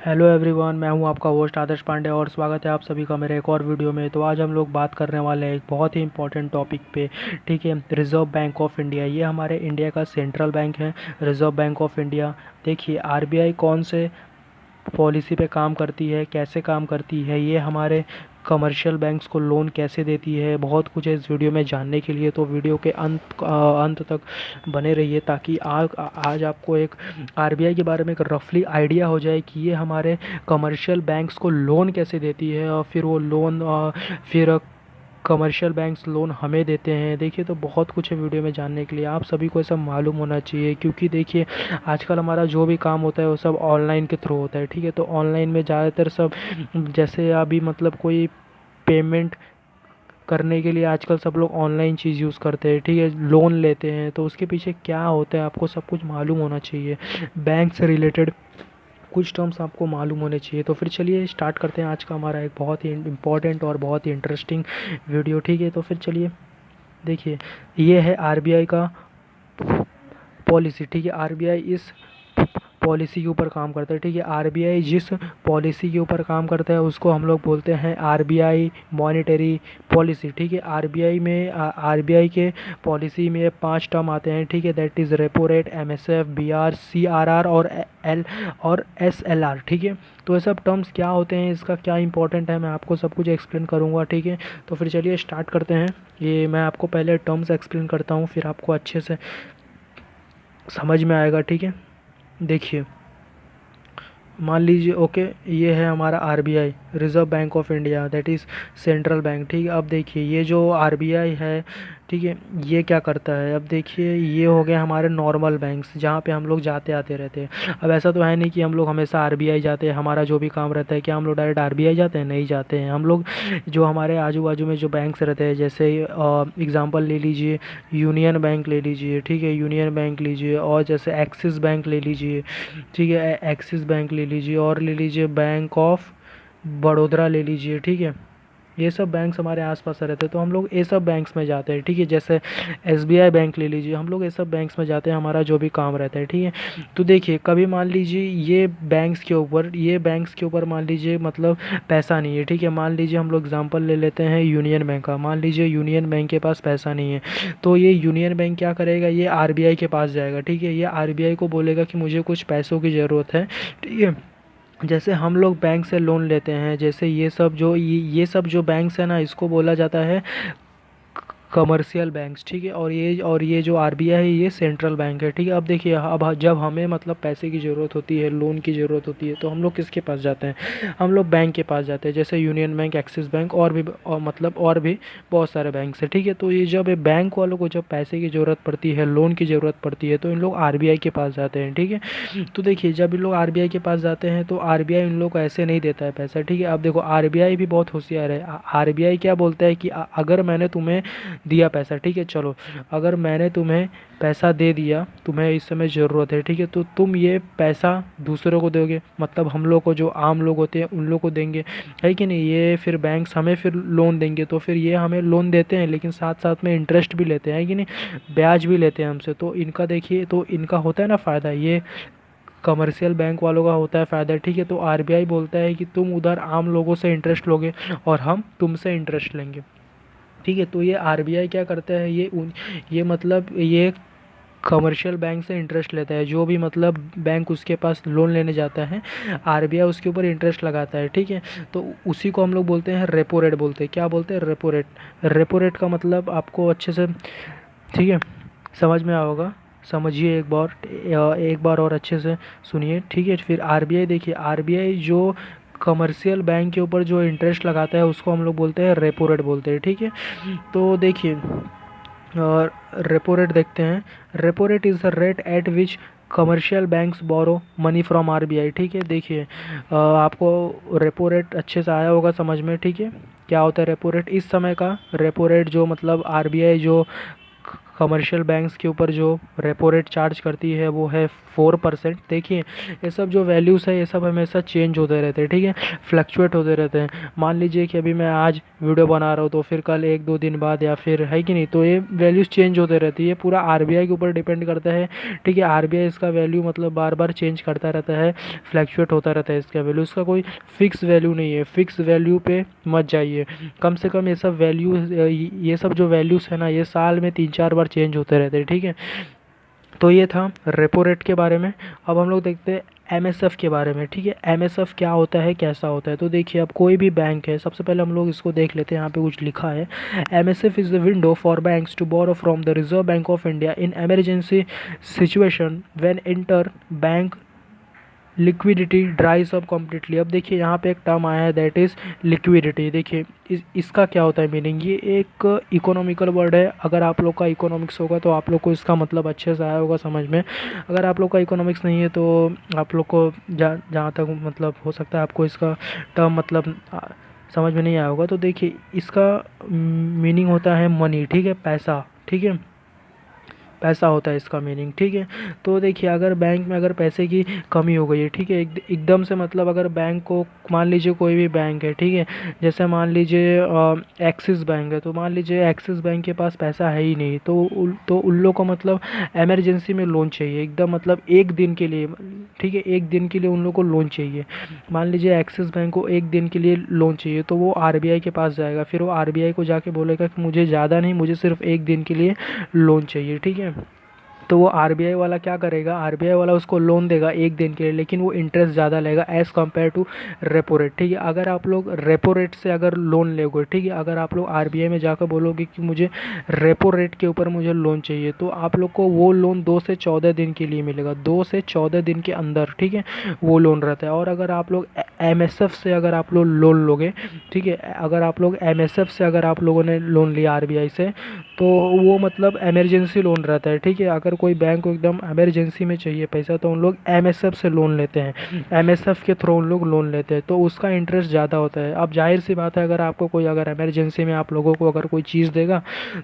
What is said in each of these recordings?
Hello everyone, मैं हूं आपका होस्ट आदर्श पांडे और स्वागत है आप सभी का मेरे एक और वीडियो में। तो आज हम लोग बात करने वाले हैं एक बहुत ही इंपॉर्टेंट टॉपिक पे। ठीक है, रिज़र्व बैंक ऑफ इंडिया, ये हमारे इंडिया का सेंट्रल बैंक है। Reserve bank of India. देखिए आरबीआई कौन से पॉलिसी पे काम करती है, कैसे काम करती है, ये हमारे कमर्शियल बैंक्स को लोन कैसे देती है, बहुत कुछ है इस वीडियो में जानने के लिए। तो वीडियो के अंत तक बने रहिए ताकि आज आपको एक आरबीआई के बारे में एक रफली आइडिया हो जाए कि ये हमारे कमर्शियल बैंक्स को लोन कैसे देती है और फिर वो लोन फिर कमर्शियल बैंक्स लोन हमें देते हैं। देखिए तो बहुत कुछ है वीडियो में जानने के लिए, आप सभी को ये सब मालूम होना चाहिए क्योंकि देखिए आजकल हमारा जो भी काम होता है वो सब ऑनलाइन के थ्रू होता है। ठीक है, तो ऑनलाइन में ज़्यादातर सब जैसे अभी मतलब कोई पेमेंट करने के लिए आजकल सब लोग ऑनलाइन चीज़ यूज़ करते हैं। ठीक है, लोन लेते हैं तो उसके पीछे क्या होता है आपको सब कुछ मालूम होना चाहिए। बैंक से रिलेटेड कुछ टर्म्स आपको मालूम होने चाहिए। तो फिर चलिए स्टार्ट करते हैं आज का हमारा एक बहुत ही इम्पोर्टेंट और बहुत ही इंटरेस्टिंग वीडियो। ठीक है, तो फिर चलिए देखिए, ये है आरबीआई का पॉलिसी। ठीक है, आरबीआई इस पॉलिसी के ऊपर काम करता है। ठीक है, आरबीआई जिस पॉलिसी के ऊपर काम करता है उसको हम लोग बोलते हैं आरबीआई मॉनेटरी पॉलिसी। ठीक है, आरबीआई में आरबीआई के पॉलिसी में 5 टर्म आते हैं। ठीक है, that is repo rate, MSF, BR, CRR और एल और एसएलआर। ठीक है, तो ये सब टर्म्स क्या होते हैं, इसका क्या इंपॉर्टेंट है, मैं आपको सब कुछ एक्सप्लेन करूँगा। ठीक है, तो फिर चलिए स्टार्ट करते हैं। ये मैं आपको पहले टर्म्स एक्सप्लेन करता हूँ फिर आपको अच्छे से समझ में आएगा। ठीक है, देखिए मान लीजिए ओके, ये है हमारा RBI, reserve bank of India, that is central bank. ठीक है, अब देखिए ये जो आरबीआई है, ठीक है, ये क्या करता है। अब देखिए ये हो गया हमारे नॉर्मल बैंक्स जहाँ पे हम लोग जाते आते रहते हैं। अब ऐसा तो है नहीं कि हम लोग हमेशा आरबीआई जाते हैं, हमारा जो भी काम रहता है क्या हम लोग डायरेक्ट आरबीआई जाते हैं, नहीं जाते हैं। हम लोग जो हमारे आजू बाजू में जो बैंक्स रहते हैं, जैसे एग्ज़ाम्पल ले लीजिए, यूनियन बैंक ले लीजिए। ठीक है, यूनियन बैंक लीजिए, और जैसे एक्सिस बैंक ले लीजिए। ठीक है, एक्सिस बैंक ले लीजिए, और ले लीजिए बैंक ऑफ बड़ौदा ले लीजिए। ठीक है, ये सब बैंक्स हमारे आसपास रहते हैं तो हम लोग ये सब बैंक्स में जाते हैं। ठीक है, जैसे एसबीआई बैंक ले लीजिए, हम लोग ये सब बैंक्स में जाते हैं, हमारा जो भी काम रहता है। ठीक है, तो देखिए कभी मान लीजिए ये बैंक्स के ऊपर मान लीजिए मतलब पैसा नहीं है। ठीक है, मान लीजिए हम लोग एग्जांपल ले लेते हैं यूनियन बैंक का। मान लीजिए यूनियन बैंक के पास पैसा नहीं है, तो ये यूनियन बैंक क्या करेगा, ये आरबीआई के पास जाएगा। ठीक है, ये आरबीआई को बोलेगा कि मुझे कुछ पैसों की ज़रूरत है। ठीक है, जैसे हम लोग बैंक से लोन लेते हैं, जैसे ये सब जो बैंक्स है ना, इसको बोला जाता है कमर्शियल बैंक्स। ठीक है, और ये जो आरबीआई है ये सेंट्रल बैंक है। ठीक है, अब देखिए अब जब हमें मतलब पैसे की ज़रूरत होती है, लोन की ज़रूरत होती है, तो हम लोग किसके पास जाते हैं, हम लोग बैंक के पास जाते हैं, जैसे यूनियन बैंक, एक्सिस बैंक और भी बहुत सारे बैंक है। ठीक है, तो ये जब बैंक वालों को जब पैसे की ज़रूरत पड़ती है, लोन की ज़रूरत पड़ती है, तो इन लोग आरबीआई के पास जाते हैं। ठीक है, तो देखिए जब इन लोग आरबीआई के पास जाते हैं तो आरबीआई इन लोग को ऐसे नहीं देता है पैसा। ठीक है, अब देखो आरबीआई भी बहुत होशियार है। आरबीआई क्या बोलता है कि अगर मैंने तुम्हें दिया पैसा, ठीक है, चलो अगर मैंने तुम्हें पैसा दे दिया, तुम्हें इस समय ज़रूरत है, ठीक है, तो तुम ये पैसा दूसरों को दोगे, मतलब हम लोग को जो आम लोग होते हैं उन लोग को देंगे, है कि नहीं। ये फिर बैंक्स हमें फिर लोन देंगे, तो फिर ये हमें लोन देते हैं लेकिन साथ साथ में इंटरेस्ट भी लेते हैं, है कि नहीं, ब्याज भी लेते हैं हमसे। तो इनका देखिए, तो इनका होता है ना फ़ायदा, ये कमर्शियल बैंक वालों का होता है फ़ायदा। ठीक है, तो आरबीआई बोलता है कि तुम उधर आम लोगों से इंटरेस्ट लोगे और हम तुमसे इंटरेस्ट लेंगे। ठीक है, तो ये आरबीआई क्या करता है, ये मतलब ये कमर्शियल बैंक से इंटरेस्ट लेता है, जो भी मतलब बैंक उसके पास लोन लेने जाता है आरबीआई उसके ऊपर इंटरेस्ट लगाता है। ठीक है, तो उसी को हम लोग बोलते हैं रेपो रेट बोलते हैं। क्या बोलते हैं, रेपो रेट। रेपो रेट का मतलब आपको अच्छे से, ठीक है, समझ में आओगा, समझिए एक बार और अच्छे से सुनिए। ठीक है, फिर आरबीआई, देखिए आरबीआई जो कमर्शियल बैंक के ऊपर जो इंटरेस्ट लगाता है उसको हम लोग बोलते हैं रेपो रेट बोलते हैं। ठीक है, तो देखिए और रेपो रेट देखते हैं। Repo rate is the rate at which commercial banks borrow money from RBI. ठीक है, देखिए आपको रेपो रेट अच्छे से आया होगा समझ में। ठीक है, क्या होता है रेपो रेट, इस समय का रेपो रेट जो मतलब आरबीआई जो कमर्शियल बैंक्स के ऊपर जो रेपो रेट चार्ज करती है वो है 4%। देखिए ये सब जो वैल्यूज़ है ये सब हमेशा चेंज होते रहते हैं, ठीक है, फ्लक्चुएट होते रहते हैं। मान लीजिए कि अभी मैं आज वीडियो बना रहा हूँ तो फिर कल 1-2 दिन बाद या फिर है कि नहीं, तो ये वैल्यूज़ चेंज होते रहती है। ये पूरा आरबीआई के ऊपर डिपेंड करता है, ठीक है। आरबीआई इसका वैल्यू मतलब बार बार चेंज करता रहता है, फ्लक्चुएट होता रहता है इसका वैल्यू। इसका कोई फिक्स वैल्यू नहीं है, फिक्स वैल्यू पे मत जाइए। कम से कम ये सब जो वैल्यूज़ है ना ये साल में 3-4 बार चेंज होते रहते हैं, ठीक है। तो ये था रेपो रेट के बारे में। अब हम लोग देखते हैं एमएसएफ के बारे में, ठीक है। एमएसएफ क्या होता है, कैसा होता है। तो देखिए अब कोई भी बैंक है, सबसे पहले हम लोग इसको देख लेते हैं। यहाँ पे कुछ लिखा है, MSF is the window for banks to borrow from the Reserve Bank of India in emergency situation when inter bank liquidity dries up completely. अब देखिए यहाँ पे एक टर्म आया है दैट इज़ लिक्विडिटी। देखिए इसका क्या होता है मीनिंग, ये एक इकोनॉमिकल वर्ड है। अगर आप लोग का इकोनॉमिक्स होगा तो आप लोग को इसका मतलब अच्छे से आया होगा समझ में। अगर आप लोग का इकोनॉमिक्स नहीं है तो आप लोग को जहाँ तक मतलब हो सकता है आपको इसका टर्म मतलब समझ में नहीं आया होगा। तो देखिए इसका मीनिंग होता है मनी, ठीक है, पैसा, ठीक है, पैसा होता है इसका मीनिंग, ठीक है। तो देखिए अगर बैंक में अगर पैसे की कमी हो गई है, ठीक है, एकदम से मतलब अगर बैंक को मान लीजिए कोई भी बैंक है, ठीक है, जैसे मान लीजिए एक्सिस बैंक है, तो मान लीजिए एक्सिस बैंक के पास पैसा है ही नहीं, तो उन लोग को मतलब एमरजेंसी में लोन चाहिए एकदम मतलब एक दिन के लिए, ठीक है, एक दिन के लिए उन लोग को लोन चाहिए। मान लीजिए एक्सिस बैंक को एक दिन के लिए लोन चाहिए तो वो आरबीआई के पास जाएगा, फिर वो आरबीआई को जाके बोलेगा कि मुझे ज़्यादा नहीं, मुझे सिर्फ एक दिन के लिए लोन चाहिए, ठीक है। तो वो आरबीआई वाला क्या करेगा, आरबीआई वाला उसको लोन देगा एक दिन के लिए, लेकिन वो इंटरेस्ट ज़्यादा लेगा as compared to repo rate, ठीक है। अगर आप लोग रेपो रेट से अगर लोन लोगे, ठीक है, अगर आप लोग आरबीआई में जाकर बोलोगे कि मुझे रेपो रेट के ऊपर मुझे लोन चाहिए, तो आप लोग को वो लोन 2 से 14 दिन के लिए मिलेगा, 2 से 14 दिन के अंदर, ठीक है, वो लोन रहता है। और अगर आप लोग एमएसएफ से अगर आप लोग लोन लोगे, ठीक है, अगर आप लोग एमएसएफ से अगर आप लोगों ने लोन लिया आरबीआई से, तो वो मतलब इमरजेंसी लोन रहता है, ठीक है। अगर कोई बैंक को एकदम इमरजेंसी में चाहिए पैसा तो उन लोग एमएसएफ से लोन लेते हैं, एमएसएफ के थ्रू उन लोग लोन लेते हैं, तो उसका इंटरेस्ट ज़्यादा होता है। अब जाहिर सी बात है अगर आपको कोई अगर इमरजेंसी में आप लोगों को अगर कोई चीज़ देगा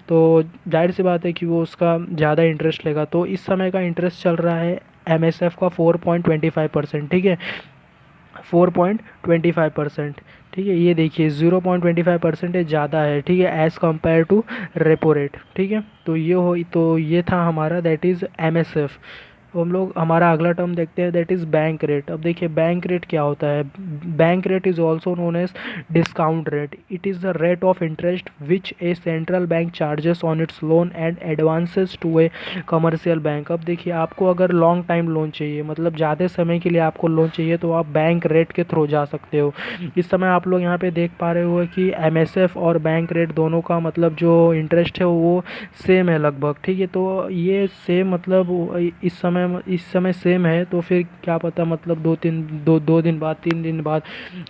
तो जाहिर सी बात है कि वो उसका ज़्यादा इंटरेस्ट लेगा। तो इस समय का इंटरेस्ट चल रहा है एमएसएफ का 4.25%, ठीक है, 4.25%, ठीक है। ये देखिए 0.25% ज़्यादा है, ठीक है, as compared to repo rate, ठीक है। तो ये था हमारा दैट इज़ एमएसएफ। तो हम लोग हमारा अगला टर्म देखते हैं दैट इज़ बैंक रेट। अब देखिए बैंक रेट क्या होता है। Bank rate is also known as discount rate. It is the rate of interest which a central bank charges on its loan and advances to a commercial bank. अब देखिए आपको अगर long time loan चाहिए मतलब ज़्यादा समय के लिए आपको लोन चाहिए तो आप बैंक रेट के थ्रू जा सकते हो। इस समय आप लोग यहाँ पे देख पा रहे हो कि एमएसएफ और बैंक रेट दोनों का मतलब जो इंटरेस्ट है वो सेम है लगभग, ठीक है। तो ये सेम मतलब इस समय सेम है, तो फिर क्या पता मतलब 2 दिन बाद 3 दिन बाद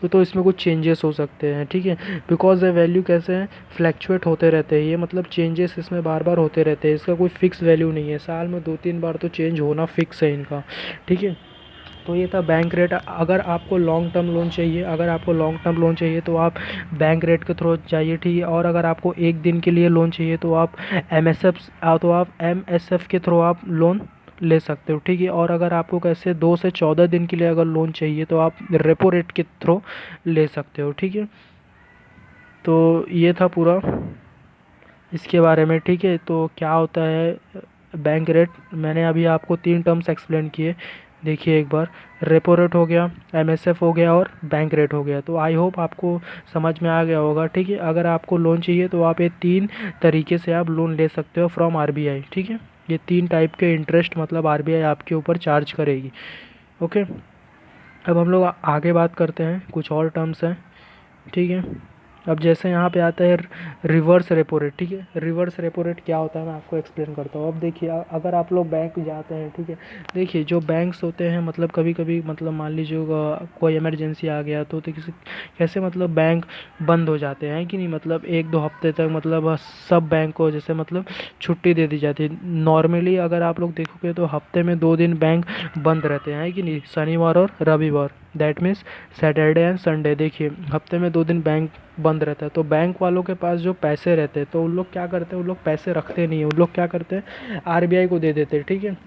तो इसमें कुछ चेंजेस हो सकते हैं, ठीक है। बिकॉज ये वैल्यू कैसे हैं, फ्लैक्चुएट होते रहते हैं, ये मतलब चेंजेस इसमें बार बार होते रहते हैं, इसका कोई फिक्स वैल्यू नहीं है, साल में 2-3 बार तो चेंज होना फिक्स है इनका, ठीक है। तो ये था बैंक रेट। अगर आपको लॉन्ग टर्म लोन चाहिए, अगर आपको लॉन्ग टर्म लोन चाहिए तो आप बैंक रेट के थ्रू जाइए, ठीक है। और अगर आपको एक दिन के लिए लोन चाहिए तो आप एमएसएफ के थ्रू आप लोन ले सकते हो, ठीक है। और अगर आपको कैसे 2 से 14 दिन के लिए अगर लोन चाहिए तो आप रेपो रेट के थ्रू ले सकते हो, ठीक है। तो ये था पूरा इसके बारे में, ठीक है। तो क्या होता है बैंक रेट, मैंने अभी आपको 3 टर्म्स एक्सप्लेन किए। देखिए एक बार, रेपो रेट हो गया, एमएसएफ हो गया और बैंक रेट हो गया। तो आई होप आपको समझ में आ गया होगा, ठीक है। अगर आपको लोन चाहिए तो आप ये 3 तरीके से आप लोन ले सकते हो फ्रॉम आरबीआई, ठीक है। ये 3 टाइप के इंटरेस्ट मतलब आरबीआई आपके ऊपर चार्ज करेगी, ओके। अब हम लोग आगे बात करते हैं, कुछ और टर्म्स हैं, ठीक है। अब जैसे यहाँ पे आता है रिवर्स रेपो रेट, ठीक है। रिवर्स रेपो रेट क्या होता है मैं आपको एक्सप्लेन करता हूँ। अब देखिए अगर आप लोग बैंक जाते हैं, ठीक है, देखिए जो बैंक्स होते हैं मतलब कभी कभी मतलब मान लीजिए कोई इमरजेंसी आ गया तो किसी कैसे मतलब बैंक बंद हो जाते हैं कि नहीं, मतलब 1-2 हफ्ते तक मतलब सब बैंक को जैसे मतलब छुट्टी दे दी जाती है। नॉर्मली अगर आप लोग देखोगे तो हफ्ते में 2 दिन बैंक बंद रहते हैं कि नहीं, शनिवार और रविवार, that means Saturday and Sunday. देखिए हफ्ते में 2 दिन बैंक बंद रहता है, तो बैंक वालों के पास जो पैसे रहते हैं तो उन लोग क्या करते हैं, उन लोग पैसे रखते नहीं है, उन लोग क्या करते हैं आरबीआई को दे देते हैं। ठीक है,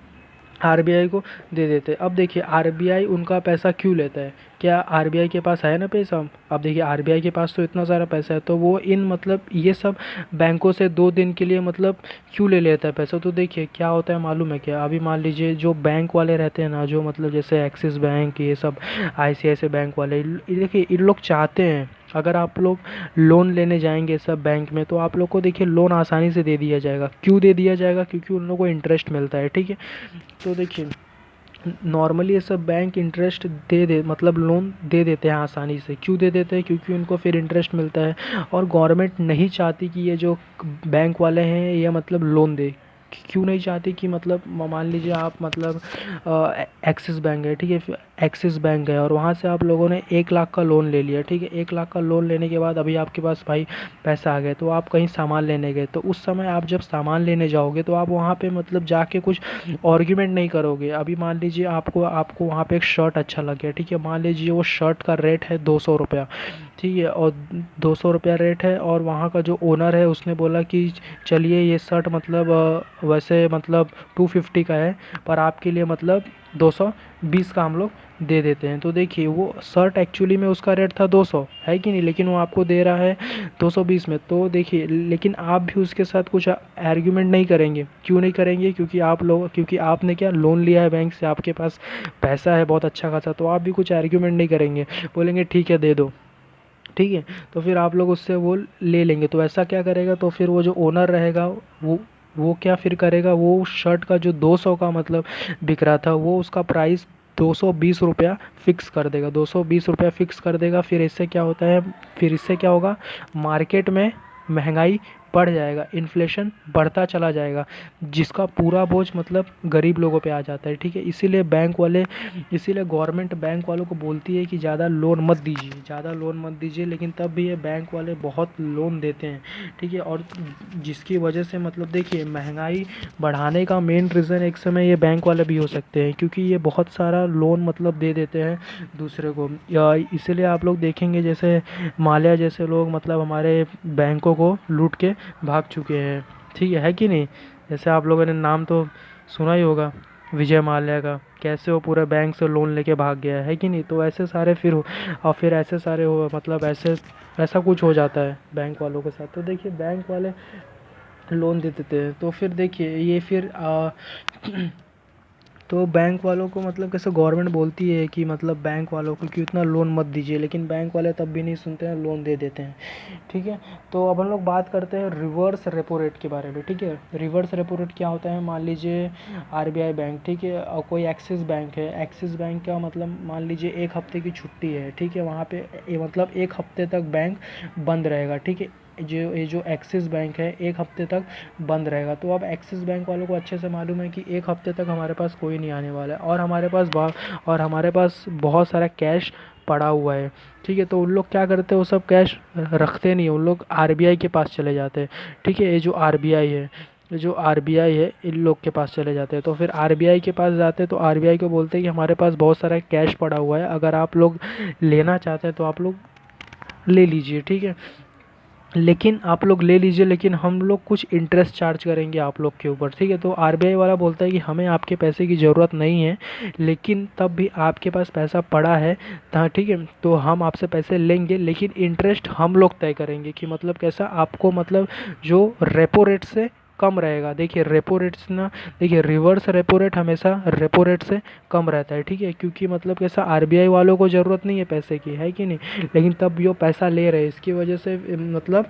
आरबीआई को दे देते हैं। अब देखिए आरबीआई उनका पैसा क्यों लेता है, क्या आरबीआई के पास है ना पैसा। अब देखिए आरबीआई के पास तो इतना सारा पैसा है, तो वो इन मतलब ये सब बैंकों से 2 दिन के लिए मतलब क्यों ले लेता है पैसा। तो देखिए क्या होता है मालूम है क्या, अभी मान लीजिए जो बैंक वाले रहते हैं ना, जो मतलब जैसे एक्सिस बैंक, ये सब आईसीआईसीआई बैंक वाले, देखिए इन लोग चाहते हैं अगर आप लोग लोन लेने जाएंगे सब बैंक में, तो आप लोग को देखिए लोन आसानी से दे दिया जाएगा। क्यों दे दिया जाएगा, क्योंकि उन लोगों को इंटरेस्ट मिलता है। ठीक है, तो देखिए नॉर्मली ये सब बैंक इंटरेस्ट दे मतलब लोन दे देते हैं आसानी से। क्यों दे देते हैं, क्योंकि उनको फिर इंटरेस्ट मिलता है, और गवर्नमेंट नहीं चाहती कि ये जो बैंक वाले हैं ये मतलब लोन दे। क्यों नहीं चाहती कि मतलब मान लीजिए आप मतलब एक्सिस बैंक है, ठीक है, एक्सिस बैंक है और वहाँ से आप लोगों ने 1 लाख का लोन ले लिया। ठीक है, 1 लाख का लोन लेने के बाद अभी आपके पास भाई पैसा आ गया, तो आप कहीं सामान लेने गए, तो उस समय आप जब सामान लेने जाओगे तो आप वहाँ पे मतलब जाके कुछ आर्ग्यूमेंट नहीं करोगे। अभी मान लीजिए आपको आपको वहाँ पे एक शर्ट अच्छा लग गया, ठीक है, मान लीजिए वो शर्ट का रेट है 200 रुपया, ठीक है, और 200 रुपया रेट है, और वहाँ का जो ओनर है उसने बोला कि चलिए ये शर्ट मतलब वैसे मतलब 250 का है, पर आपके लिए मतलब 220 का हम लोग दे देते हैं। तो देखिए वो शर्ट एक्चुअली में उसका रेट था 200, है कि नहीं, लेकिन वो आपको दे रहा है 220 में। तो देखिए लेकिन आप भी उसके साथ कुछ आर्ग्यूमेंट नहीं करेंगे। क्यों नहीं करेंगे, क्योंकि आपने क्या लोन लिया है बैंक से, आपके पास पैसा है बहुत अच्छा खासा, तो आप भी कुछ आर्ग्यूमेंट नहीं करेंगे, बोलेंगे ठीक है दे दो। ठीक है, तो फिर आप लोग उससे वो ले लेंगे। तो ऐसा क्या करेगा, तो फिर वो जो ओनर रहेगा वो क्या फिर करेगा, वो शर्ट का जो 200 का मतलब बिक रहा था, वो उसका प्राइस 220 रुपया फिक्स कर देगा, 220 रुपया फिक्स कर देगा। फिर इससे क्या होता है, फिर इससे क्या होगा, मार्केट में महंगाई बढ़ जाएगा, इन्फ्लेशन बढ़ता चला जाएगा, जिसका पूरा बोझ मतलब गरीब लोगों पे आ जाता है। ठीक है, इसीलिए गवर्नमेंट बैंक वालों को बोलती है कि ज़्यादा लोन मत दीजिए, ज़्यादा लोन मत दीजिए, लेकिन तब भी ये बैंक वाले बहुत लोन देते हैं। ठीक है, और जिसकी वजह से मतलब देखिए महंगाई बढ़ाने का मेन रीज़न एक समय ये बैंक वाले भी हो सकते हैं, क्योंकि ये बहुत सारा लोन मतलब दे देते हैं दूसरे को। या इसीलिए आप लोग देखेंगे जैसे माल्या जैसे लोग मतलब हमारे बैंकों को लूट के भाग चुके हैं। ठीक है कि नहीं, जैसे आप लोगों ने नाम तो सुना ही होगा विजय माल्या का, कैसे वो पूरे बैंक से लोन लेके भाग गया है कि नहीं। तो ऐसे सारे और फिर ऐसे सारे हो मतलब ऐसा कुछ हो जाता है बैंक वालों के साथ। तो देखिए बैंक वाले लोन दे देते हैं, तो फिर देखिए ये फिर तो बैंक वालों को मतलब कैसे गवर्नमेंट बोलती है कि मतलब बैंक वालों को कि उतना लोन मत दीजिए, लेकिन बैंक वाले तब भी नहीं सुनते हैं, लोन दे देते हैं। ठीक है, तो अब हम लोग बात करते हैं रिवर्स रेपो रेट के बारे में। ठीक है, रिवर्स रेपो रेट क्या होता है, मान लीजिए आरबीआई बैंक, ठीक है, और कोई एक्सिस बैंक है, एक्सिस बैंक का मतलब मान लीजिए 1 हफ्ते की छुट्टी है। ठीक है, वहाँ पे मतलब 1 हफ्ते तक बैंक बंद रहेगा। ठीक है, ये जो एक्सिस बैंक है 1 हफ्ते तक बंद रहेगा। तो अब एक्सिस बैंक वालों को अच्छे से मालूम है कि 1 हफ्ते तक हमारे पास कोई नहीं आने वाला है, और हमारे पास बहुत सारा कैश पड़ा हुआ है। ठीक है, तो उन लोग क्या करते हैं, वो सब कैश रखते नहीं, उन लोग आरबीआई के पास चले जाते हैं। ठीक है, ये जो आरबीआई है इन लोग के पास चले जाते हैं। तो फिर आरबीआई के पास जाते हैं, तो आरबीआई को बोलते हैं कि हमारे पास बहुत सारा कैश पड़ा हुआ है, अगर आप लोग लेना चाहते हैं तो आप लोग ले लीजिए। ठीक है, लेकिन आप लोग ले लीजिए, लेकिन हम लोग कुछ इंटरेस्ट चार्ज करेंगे आप लोग के ऊपर। ठीक है, तो आरबीआई वाला बोलता है कि हमें आपके पैसे की ज़रूरत नहीं है, लेकिन तब भी आपके पास पैसा पड़ा है, ठीक है, तो हम आपसे पैसे लेंगे, लेकिन इंटरेस्ट हम लोग तय करेंगे कि मतलब कैसा आपको मतलब जो रेपो रेट से कम रहेगा। देखिए रेपो रेट्स ना, देखिए रिवर्स रेपो रेट हमेशा रेपो रेट से कम रहता है। ठीक है, क्योंकि मतलब कैसा आरबीआई वालों को ज़रूरत नहीं है पैसे की, है कि नहीं, लेकिन तब भी वो पैसा ले रहे हैं, इसकी वजह से मतलब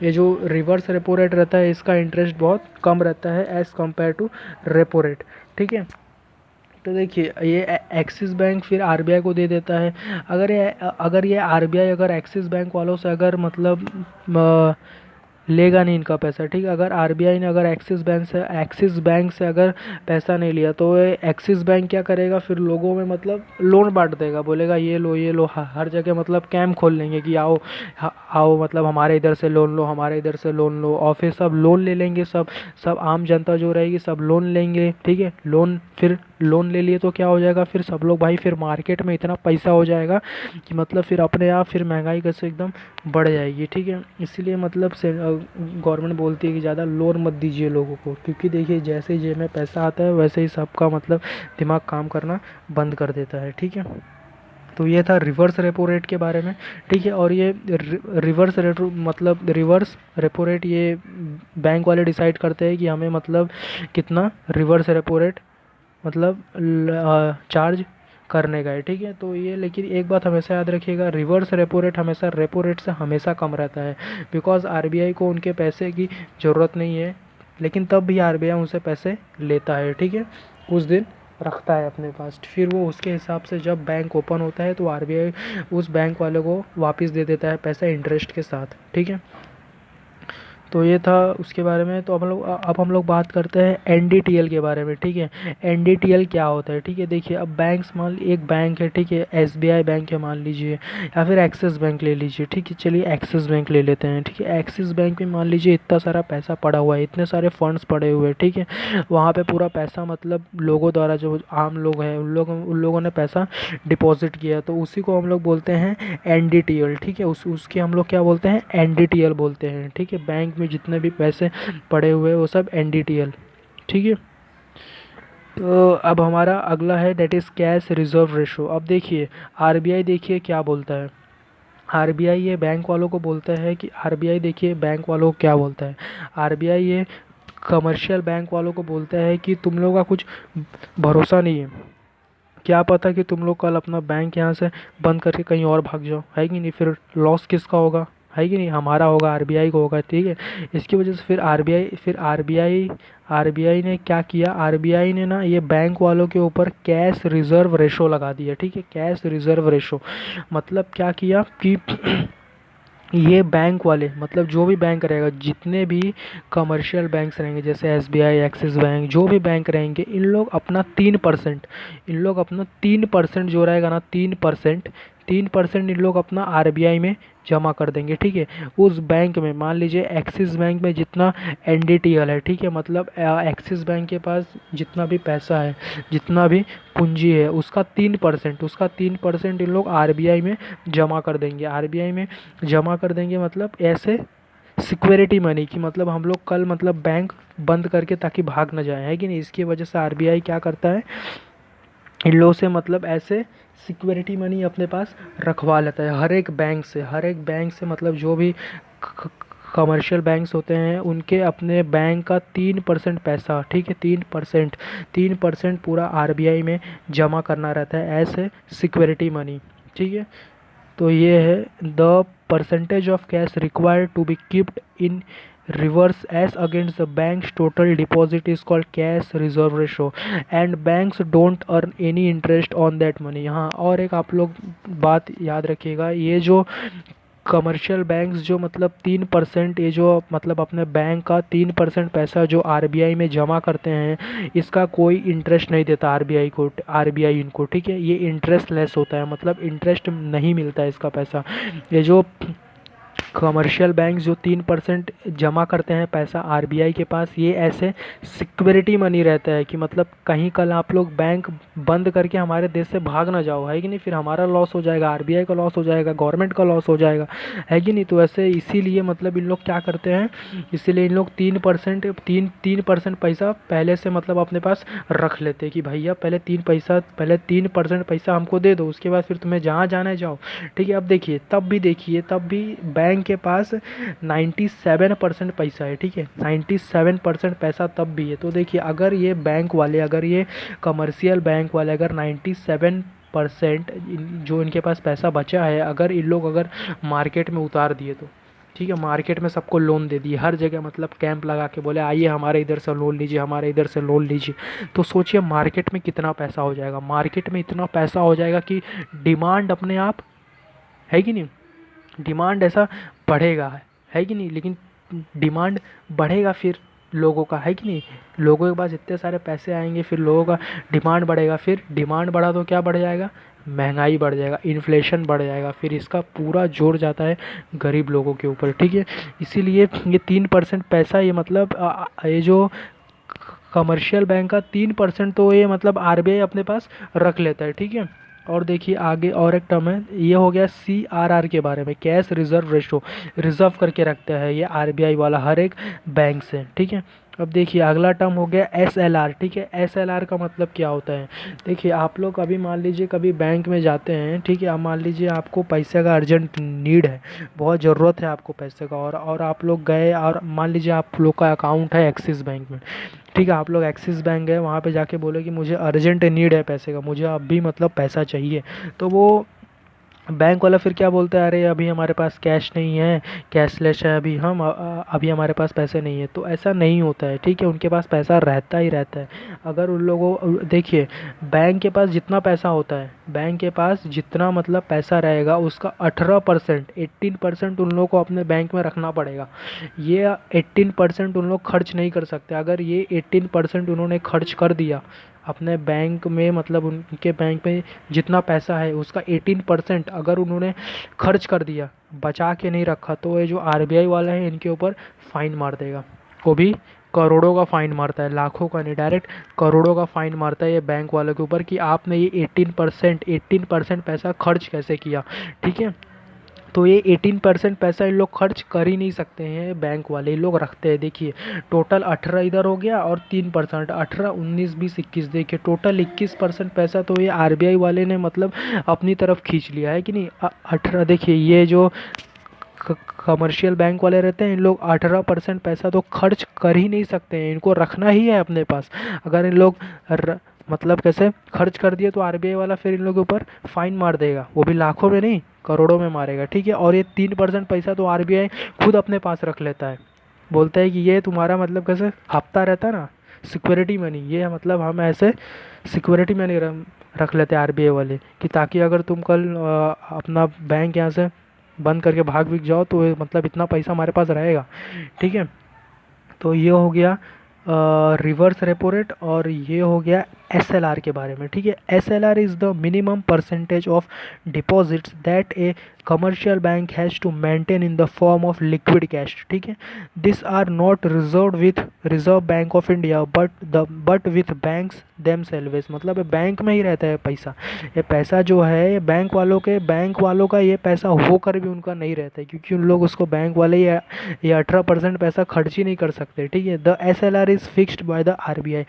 ये जो रिवर्स रेपो रेट रहता है इसका इंटरेस्ट बहुत कम रहता है as compared to repo rate. ठीक है, तो देखिए ये एक्सिस बैंक फिर आरबीआई को दे देता है। अगर ये आरबीआई अगर एक्सिस बैंक वालों से अगर मतलब लेगा नहीं इनका पैसा, ठीक है, अगर आरबीआई ने अगर एक्सिस बैंक से अगर पैसा नहीं लिया, तो एक्सिस बैंक क्या करेगा, फिर लोगों में मतलब लोन बांट देगा, बोलेगा ये लो हर जगह मतलब कैंप खोल लेंगे कि आओ मतलब हमारे इधर से लोन लो, हमारे इधर से लोन लो, और फिर सब लोन ले लेंगे, सब सब आम जनता जो रहेगी सब लोन लेंगे। ठीक है, लोन ले लिए तो क्या हो जाएगा, फिर सब लोग भाई फिर मार्केट में इतना पैसा हो जाएगा कि मतलब फिर अपने आप फिर महंगाई कैसे एकदम बढ़ जाएगी, ठीक है। इसीलिए मतलब से गवर्नमेंट बोलती है कि ज़्यादा लोन मत दीजिए लोगों को, क्योंकि देखिए जैसे ही जेब में पैसा आता है वैसे ही सबका मतलब दिमाग काम करना बंद कर देता है, ठीक है। तो ये था रिवर्स रेपो रेट के बारे में, ठीक है। और ये रिवर्स रेपो मतलब रिवर्स रेपो रेट ये बैंक वाले डिसाइड करते हैं कि हमें मतलब कितना रिवर्स रेपो रेट मतलब चार्ज करने का है, ठीक है। तो ये लेकिन एक बात हमेशा याद रखिएगा, रिवर्स रेपो रेट हमेशा रेपो रेट से हमेशा कम रहता है, बिकॉज आरबीआई को उनके पैसे की ज़रूरत नहीं है, लेकिन तब भी आरबीआई उनसे पैसे लेता है, ठीक है। कुछ दिन रखता है अपने पास, फिर वो उसके हिसाब से जब बैंक ओपन होता है तो आरबीआई उस बैंक वाले को वापस दे देता है पैसा इंटरेस्ट के साथ, ठीक है। तो ये था उसके बारे में। तो अब हम लोग बात करते हैं एनडीटीएल के बारे में, ठीक है। एनडीटीएल क्या होता है, ठीक है। देखिए अब बैंक्स मान एक बैंक है, ठीक है, एसबीआई बैंक है मान लीजिए, या फिर एक्सिस बैंक ले लीजिए, ठीक है। चलिए एक्सिस बैंक ले लेते हैं, ठीक है। एक्सिस बैंक में मान लीजिए इतना सारा पैसा पड़ा हुआ है, इतने सारे फंड्स पड़े हुए हैं, ठीक है। वहाँ पे पूरा पैसा मतलब लोगों द्वारा, जो आम लोग हैं उन लोगों ने पैसा डिपॉजिट किया, तो उसी को हम लोग बोलते हैं एनडीटीएल, ठीक है। उसके हम लोग क्या बोलते हैं, एनडीटीएल बोलते हैं, ठीक है। बैंक में जितने भी पैसे पड़े हुए हैं वो सब एनडीटीएल, ठीक है। तो अब हमारा अगला है that is cash reserve ratio. अब देखिए आरबीआई देखिए क्या बोलता है, आरबीआई ये बैंक वालों को बोलता है कि आरबीआई देखिए बैंक वालों को क्या बोलता है, आरबीआई ये कमर्शियल बैंक वालों को बोलता है कि तुम लोगों का कुछ भरोसा नहीं है, क्या पता कि तुम लोग कल अपना बैंक यहाँ से बंद करके कहीं और भाग जाओ, है कि नहीं, फिर लॉस किसका होगा, है कि नहीं, हमारा होगा, आरबीआई को होगा, ठीक है। इसकी वजह से फिर आरबीआई ने क्या किया, आरबीआई ने ना ये बैंक वालों के ऊपर कैश रिजर्व रेशो लगा दिया, ठीक है। कैश रिजर्व रेशो मतलब क्या किया कि ये बैंक वाले मतलब जो भी बैंक रहेगा, जितने भी कमर्शियल बैंक्स रहेंगे जैसे एसबीआई, एक्सिस बैंक, जो भी बैंक रहेंगे, इन लोग अपना 3% जो रहेगा ना, 3% इन लोग अपना आरबीआई में जमा कर देंगे, ठीक है। उस बैंक में मान लीजिए एक्सिस बैंक में जितना एनडीटीएल है, ठीक है, मतलब एक्सिस बैंक के पास जितना भी पैसा है, जितना भी पूंजी है, उसका 3% इन लोग आरबीआई में जमा कर देंगे, आरबीआई में जमा कर देंगे, मतलब ऐसे सिक्योरिटी मनी की, मतलब हम लोग कल मतलब बैंक बंद करके ताकि भाग ना जाए, है कि नहीं। इसकी वजह से आरबीआई क्या करता है, इन लोगों से मतलब ऐसे सिक्योरिटी मनी अपने पास रखवा लेता है हर एक बैंक से मतलब जो भी कमर्शियल बैंक्स होते हैं उनके अपने बैंक का 3% पैसा, ठीक है, 3% पूरा आरबीआई में जमा करना रहता है ऐसे सिक्योरिटी मनी, ठीक है। तो ये है the percentage of cash required to be keeped in reverse as against the bank's total deposit is called cash reserve ratio and banks don't earn any interest on that money। हाँ, और एक आप लोग बात याद रखिएगा, ये जो कमर्शियल बैंक्स जो मतलब 3%, ये जो मतलब अपने बैंक का 3% पैसा जो आरबीआई में जमा करते हैं, इसका कोई इंटरेस्ट नहीं देता आरबीआई इनको, ठीक है। ये इंटरेस्ट लेस होता है, मतलब इंटरेस्ट नहीं मिलता है इसका पैसा। ये जो कमर्शियल बैंक जो 3% जमा करते हैं पैसा आरबीआई के पास, ये ऐसे सिक्योरिटी मनी रहता है कि मतलब कहीं कल आप लोग बैंक बंद करके हमारे देश से भाग ना जाओ, है कि नहीं, फिर हमारा लॉस हो जाएगा, आरबीआई का लॉस हो जाएगा, गवर्नमेंट का लॉस हो जाएगा, है कि नहीं। तो ऐसे इसीलिए मतलब इन लोग क्या करते हैं, इसीलिए इन लोग 3% पैसा पहले से मतलब अपने पास रख लेते हैं कि भैया पहले 3% पैसा हमको दे दो, उसके बाद फिर तुम्हें जहाँ जाना है जाओ, ठीक है। अब देखिए तब भी बैंक के पास 97% पैसा है, ठीक है, 97% पैसा तब भी है। तो देखिए अगर ये बैंक वाले, अगर ये कमर्शियल बैंक वाले अगर 97% जो इनके पास पैसा बचा है, अगर इन लोग अगर मार्केट में उतार दिए तो, ठीक है, मार्केट में सबको लोन दे दिए, हर जगह मतलब कैंप लगा के बोले आइए हमारे इधर से लोन लीजिए, हमारे इधर से लोन लीजिए, तो सोचिए मार्केट में कितना पैसा हो जाएगा, मार्केट में इतना पैसा हो जाएगा कि डिमांड अपने आप, है कि नहीं, डिमांड ऐसा बढ़ेगा, है कि नहीं, लेकिन डिमांड बढ़ेगा फिर लोगों का, है कि नहीं, लोगों के पास इतने सारे पैसे आएंगे, फिर लोगों का डिमांड बढ़ेगा, फिर डिमांड बढ़ा तो क्या बढ़ जाएगा, महंगाई बढ़ जाएगा, इन्फ्लेशन बढ़ जाएगा, फिर इसका पूरा जोर जाता है गरीब लोगों के ऊपर, ठीक है। इसीलिए ये 3% पैसा, ये मतलब ये जो कमर्शियल बैंक का 3% तो ये मतलब आरबीआई अपने पास रख लेता है, ठीक है। और देखिए आगे और एक टर्म है, ये हो गया सीआरआर के बारे में, कैश रिजर्व रेशो, रिजर्व करके रखता है ये आरबीआई वाला हर एक बैंक से, ठीक है। अब देखिए अगला टर्म हो गया एसएलआर, ठीक है। एसएलआर का मतलब क्या होता है, देखिए आप लोग अभी मान लीजिए कभी बैंक में जाते हैं, ठीक है। अब मान लीजिए आपको पैसे का अर्जेंट नीड है, बहुत ज़रूरत है आपको पैसे का, और आप लोग गए और मान लीजिए आप लोग का अकाउंट है एक्सिस बैंक में, ठीक है। आप लोग एक्सिस बैंक गए, वहाँ पे जाके बोले कि मुझे अर्जेंट नीड है पैसे का, मुझे अभी मतलब पैसा चाहिए, तो वो बैंक वाला फिर क्या बोलता है, अरे अभी हमारे पास कैश नहीं है, कैशलेस है अभी, हम अभी हमारे पास पैसे नहीं है। तो ऐसा नहीं होता है, ठीक है। उनके पास पैसा रहता ही रहता है। अगर उन लोगों, देखिए बैंक के पास जितना पैसा होता है, बैंक के पास जितना मतलब पैसा रहेगा उसका 18%, 18% उन लोगों को अपने बैंक में रखना पड़ेगा। ये 18% उन लोग खर्च नहीं कर सकते। अगर ये 18% उन्होंने खर्च कर दिया अपने बैंक में, मतलब उनके बैंक में जितना पैसा है उसका 18% अगर उन्होंने खर्च कर दिया, बचा के नहीं रखा, तो ये जो आरबीआई वाला है इनके ऊपर फाइन मार देगा। वो भी करोड़ों का फाइन मारता है, लाखों का नहीं, डायरेक्ट करोड़ों का फाइन मारता है ये बैंक वालों के ऊपर कि आपने ये 18% पैसा खर्च कैसे किया, ठीक है। तो ये 18% पैसा इन लोग खर्च कर ही नहीं सकते हैं, बैंक वाले इन लोग रखते हैं। देखिए टोटल 18 इधर हो गया और 3%, 18, 19, 20, 21, देखिए टोटल 21% पैसा तो ये आरबीआई वाले ने मतलब अपनी तरफ खींच लिया है कि नहीं। 18, देखिए ये जो कमर्शियल बैंक वाले रहते हैं, इन लोग 18% पैसा तो खर्च कर ही नहीं सकते हैं, इनको रखना ही है अपने पास। अगर इन लोग मतलब कैसे खर्च कर दिए तो आरबीआई वाला फिर इन लोगों के ऊपर फाइन मार देगा, वो भी लाखों में नहीं करोड़ों में मारेगा, ठीक है। और ये 3% पैसा तो आरबीआई खुद अपने पास रख लेता है, बोलता है कि ये तुम्हारा मतलब कैसे हफ्ता रहता है ना, सिक्योरिटी मनी, ये मतलब हम ऐसे सिक्योरिटी मनी रख लेते हैं आरबीआई वाले, कि ताकि अगर तुम कल अपना बैंक यहाँ से बंद करके भाग भी जाओ तो मतलब इतना पैसा हमारे पास रहेगा, ठीक है। तो ये हो गया रिवर्स रेपो रेट, और ये हो गया एसएलआर के बारे में, ठीक है। SLR is the minimum percentage of deposits that a commercial bank has to maintain in the form of liquid cash, ठीक है। This are not reserve with Reserve Bank of India but with banks themselves, मतलब bank में ही रहता है पैसा। ये पैसा जो है ये बैंक वालों का ये पैसा होकर भी उनका नहीं रहता है, क्योंकि उन लोग उसको बैंक वाले ये 18% पैसा खर्च ही नहीं कर सकते, ठीक है। The S L R is fixed by the RBI,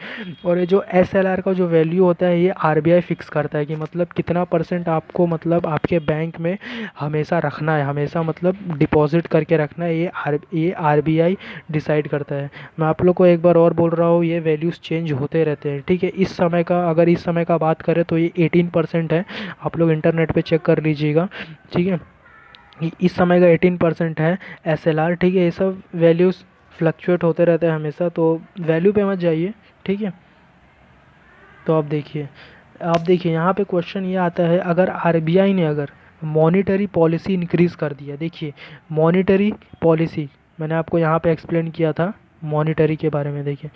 और ये जो एस एल आर का जो वैल्यू होता है ये आरबीआई फिक्स करता है कि मतलब कितना परसेंट आपको मतलब आपके बैंक में हमेशा रखना है, हमेशा मतलब डिपॉजिट करके रखना है, ये आरबीआई डिसाइड करता है। मैं आप लोग को एक बार और बोल रहा हूँ, ये वैल्यूज़ चेंज होते रहते हैं, ठीक है। इस समय का, अगर इस समय का बात करें तो ये 18% है, आप लोग इंटरनेट पे चेक कर लीजिएगा, ठीक है। इस समय का 18% है एसएलआर, ठीक है। ये सब वैल्यूज़ फ्लक्चुएट होते रहते हैं हमेशा, तो वैल्यू पे मत जाइए, ठीक है। तो आप देखिए यहाँ पे क्वेश्चन ये आता है, अगर आरबीआई ने अगर मॉनेटरी पॉलिसी इंक्रीज़ कर दिया, देखिए मॉनेटरी पॉलिसी मैंने आपको यहाँ पे एक्सप्लेन किया था मॉनेटरी के बारे में। देखिए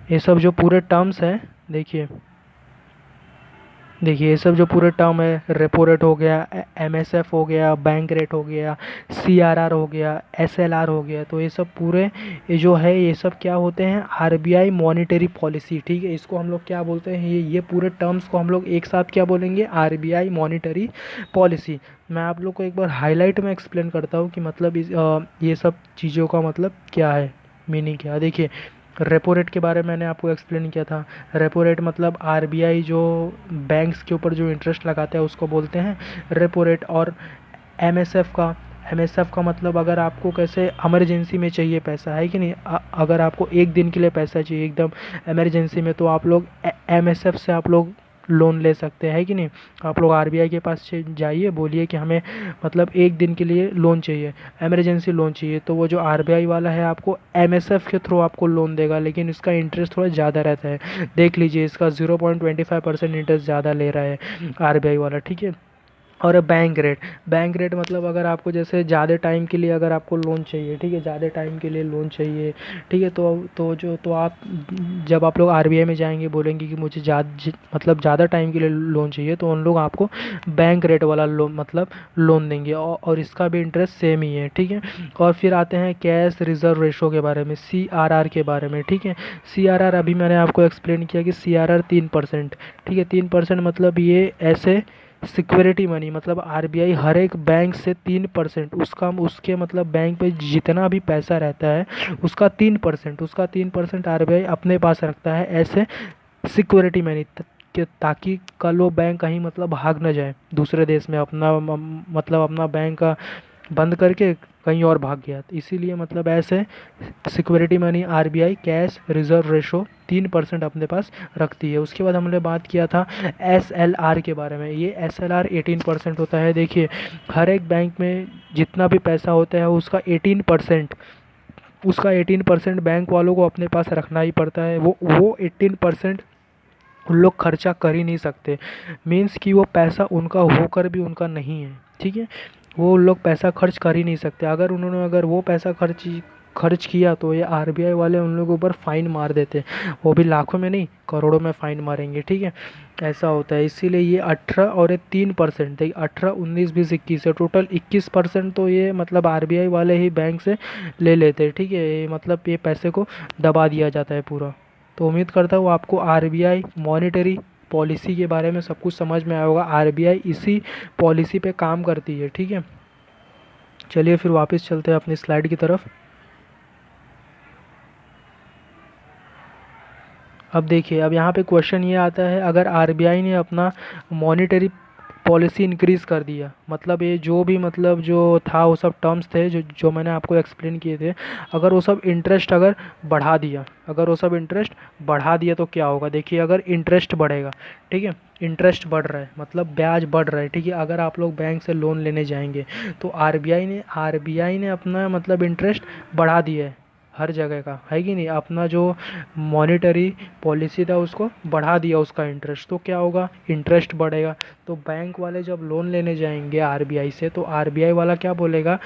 ये सब जो पूरे टर्म्स हैं, देखिए ये सब जो पूरे टर्म है, रेपो रेट हो गया, एमएसएफ हो गया, बैंक रेट हो गया, सीआरआर हो गया, एसएलआर हो गया, तो ये सब पूरे ये जो है ये सब क्या होते हैं, आरबीआई मॉनेटरी पॉलिसी, ठीक है। इसको हम लोग क्या बोलते हैं, ये पूरे टर्म्स को हम लोग एक साथ क्या बोलेंगे, आरबीआई मॉनेटरी पॉलिसी। मैं आप लोग को एक बार हाईलाइट में एक्सप्लेन करता हूँ कि मतलब ये सब चीज़ों का मतलब क्या है, मीनिंग क्या है। देखिए रेपो रेट के बारे में मैंने आपको एक्सप्लेन किया था। रेपो रेट मतलब आरबीआई जो बैंक्स के ऊपर जो इंटरेस्ट लगाता है उसको बोलते हैं रेपो रेट। और एमएसएफ का मतलब अगर आपको कैसे इमरजेंसी में चाहिए पैसा, है कि नहीं, अगर आपको एक दिन के लिए पैसा चाहिए एकदम इमरजेंसी में, तो आप लोग एमएसएफ से आप लोग लोन ले सकते हैं, कि नहीं। आप लोग आरबीआई के पास जाइए, बोलिए कि हमें मतलब एक दिन के लिए लोन चाहिए, इमरजेंसी लोन चाहिए, तो वो जो आरबीआई वाला है आपको एमएसएफ के थ्रू आपको लोन देगा, लेकिन इसका इंटरेस्ट थोड़ा ज़्यादा रहता है। देख लीजिए इसका 0.25% इंटरेस्ट ज़्यादा ले रहा है आरबीआई वाला, ठीक है। और बैंक रेट मतलब अगर आपको जैसे ज़्यादा टाइम के लिए अगर आपको लोन चाहिए, ठीक है, ज़्यादा टाइम के लिए लोन चाहिए, ठीक है, तो आप जब आप लोग आरबीआई में जाएंगे बोलेंगे कि मुझे मतलब ज़्यादा टाइम के लिए लोन चाहिए, तो उन लोग आपको बैंक रेट वाला लोन मतलब लोन देंगे, और इसका भी इंटरेस्ट सेम ही है, ठीक है। और फिर आते हैं कैश रिजर्व रेशो के बारे में, CRR के बारे में, ठीक है। CRR अभी मैंने आपको एक्सप्लेन किया कि CRR 3%, ठीक है। 3% मतलब ये ऐसे सिक्योरिटी मनी मतलब आरबीआई हर एक बैंक से 3% उसके मतलब बैंक पे जितना भी पैसा रहता है उसका 3% आरबीआई अपने पास रखता है ऐसे सिक्योरिटी मनी, ताकि कल वो बैंक कहीं मतलब भाग ना जाए दूसरे देश में, मतलब अपना बैंक का बंद करके कहीं और भाग गया, तो इसीलिए मतलब ऐसे security money RBI cash reserve ratio 3% अपने पास रखती है। उसके बाद हमने बात किया था SLR के बारे में। ये SLR 18% होता है। देखिए, हर एक बैंक में जितना भी पैसा होता है उसका 18% बैंक वालों को अपने पास रखना ही पड़ता है। वो 18% उन लोग खर्चा कर ही नहीं सकते, मीन्स कि वो पैसा उनका होकर भी उनका नहीं है, ठीक है। वो लोग पैसा खर्च कर ही नहीं सकते। अगर वो पैसा खर्च किया तो ये आरबीआई वाले उन लोगों पर फाइन मार देते, वो भी लाखों में नहीं करोड़ों में फाइन मारेंगे, ठीक है। ऐसा होता है, इसीलिए ये 18 और ये 3%, देखिए 18, 19, 20, 21 है, टोटल 21% तो ये मतलब आरबीआई वाले ही बैंक से ले लेते हैं, ठीक है। ये मतलब ये पैसे को दबा दिया जाता है पूरा। तो उम्मीद करता हूँ आपको आरबीआई मॉनेटरी पॉलिसी के बारे में सब कुछ समझ में आया होगा। आरबीआई इसी पॉलिसी पे काम करती है, ठीक है। चलिए फिर वापस चलते हैं अपनी स्लाइड की तरफ। अब देखिए, अब यहाँ पे क्वेश्चन ये आता है, अगर आरबीआई ने अपना मॉनेटरी पॉलिसी इंक्रीज़ कर दिया, मतलब ये जो भी मतलब जो था वो सब टर्म्स थे जो जो मैंने आपको एक्सप्लेन किए थे, अगर वो सब इंटरेस्ट बढ़ा दिया तो क्या होगा। देखिए, अगर इंटरेस्ट बढ़ेगा, ठीक है, इंटरेस्ट बढ़ रहा है मतलब ब्याज बढ़ रहा है, ठीक है। अगर आप लोग बैंक से लोन लेने जाएंगे तो आरबीआई ने अपना मतलब इंटरेस्ट बढ़ा दिया है हर जगह का, है कि नहीं। अपना जो मॉनेटरी पॉलिसी था उसको बढ़ा दिया उसका इंटरेस्ट, तो क्या होगा, इंटरेस्ट बढ़ेगा। तो बैंक वाले जब लोन लेने जाएंगे आरबीआई से, तो आरबीआई वाला क्या बोलेगा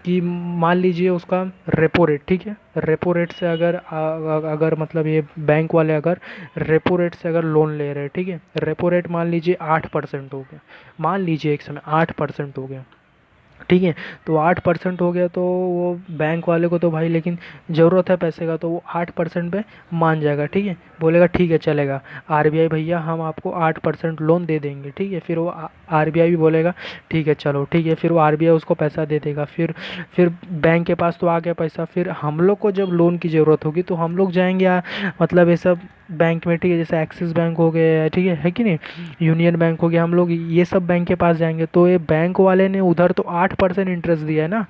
कि मान लीजिए उसका रेपो रेट, ठीक है, रेपो रेट से अगर मतलब ये बैंक वाले अगर रेपो रेट से अगर लोन ले रहे हैं, ठीक है, रेपो रेट मान लीजिए 8% हो गया, मान लीजिए एक समय 8% हो गया, ठीक है। तो 8% हो गया तो वो बैंक वाले को तो भाई लेकिन ज़रूरत है पैसे का, तो वो 8% पे मान जाएगा, ठीक है, बोलेगा ठीक है चलेगा, आरबीआई भैया हम आपको 8% लोन दे देंगे, ठीक है। फिर वो आरबीआई भी बोलेगा ठीक है चलो, ठीक है, फिर वो आरबीआई उसको पैसा दे देगा। फिर बैंक के पास तो आ गया पैसा, फिर हम लोग को जब लोन की ज़रूरत होगी तो हम लोग जाएंगे मतलब ये सब बैंक में, ठीक है, जैसे एक्सिस बैंक हो गया, ठीक है कि नहीं, यूनियन बैंक हो गया, हम लोग ये सब बैंक के पास जाएंगे, तो ये बैंक वाले ने उधर तो 8% इंटरेस्ट दिया है ना,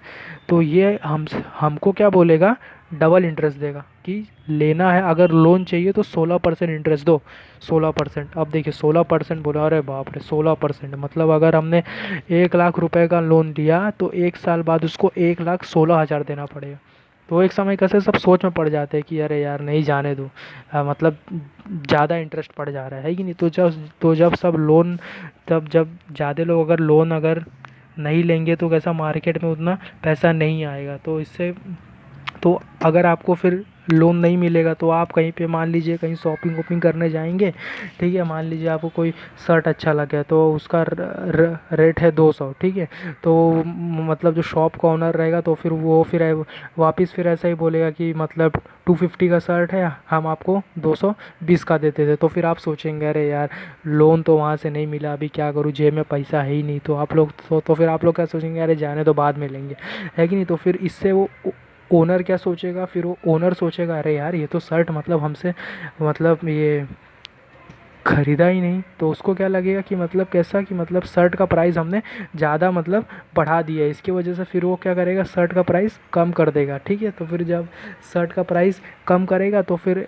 तो ये हमको क्या बोलेगा, डबल इंटरेस्ट देगा कि लेना है अगर लोन चाहिए तो 16% इंटरेस्ट दो। 16%, अब देखिए 16% बोला, अरे बाप रे 16%, मतलब अगर हमने 1 लाख रुपए का लोन लिया तो 1 साल बाद उसको 1,16,000 देना पड़ेगा। तो एक समय कैसे सब सोच में पड़ जाते हैं कि अरे यार नहीं जाने दो, मतलब ज़्यादा इंटरेस्ट पड़ जा रहा है कि नहीं। तो जब सब लोन, तब जब ज़्यादा लोग अगर लोन अगर नहीं लेंगे तो कैसा मार्केट में उतना पैसा नहीं आएगा, तो इससे तो अगर आपको फिर लोन नहीं मिलेगा तो आप कहीं पे मान लीजिए कहीं शॉपिंग वॉपिंग करने जाएंगे, ठीक है, मान लीजिए आपको कोई शर्ट अच्छा लगा तो उसका रेट है 200, ठीक है, तो मतलब जो शॉप का ओनर रहेगा तो फिर वापस फिर ऐसा ही बोलेगा कि मतलब 250 का शर्ट है हम आपको 220 का देते थे। तो फिर आप सोचेंगे अरे यार लोन तो वहाँ से नहीं मिला, अभी क्या करूँ, जेब में पैसा है ही नहीं, तो आप लोग तो फिर आप लोग क्या सोचेंगे, अरे जाने तो बाद में लेंगे, है कि नहीं। तो फिर इससे वो ओनर क्या सोचेगा, फिर वो ओनर सोचेगा अरे यार ये तो शर्ट मतलब हमसे मतलब ये खरीदा ही नहीं, तो उसको क्या लगेगा कि मतलब कैसा कि मतलब शर्ट का प्राइस हमने ज़्यादा मतलब बढ़ा दिया है, इसकी वजह से फिर वो क्या करेगा, शर्ट का प्राइस कम कर देगा, ठीक है। तो फिर जब शर्ट का प्राइस कम करेगा तो फिर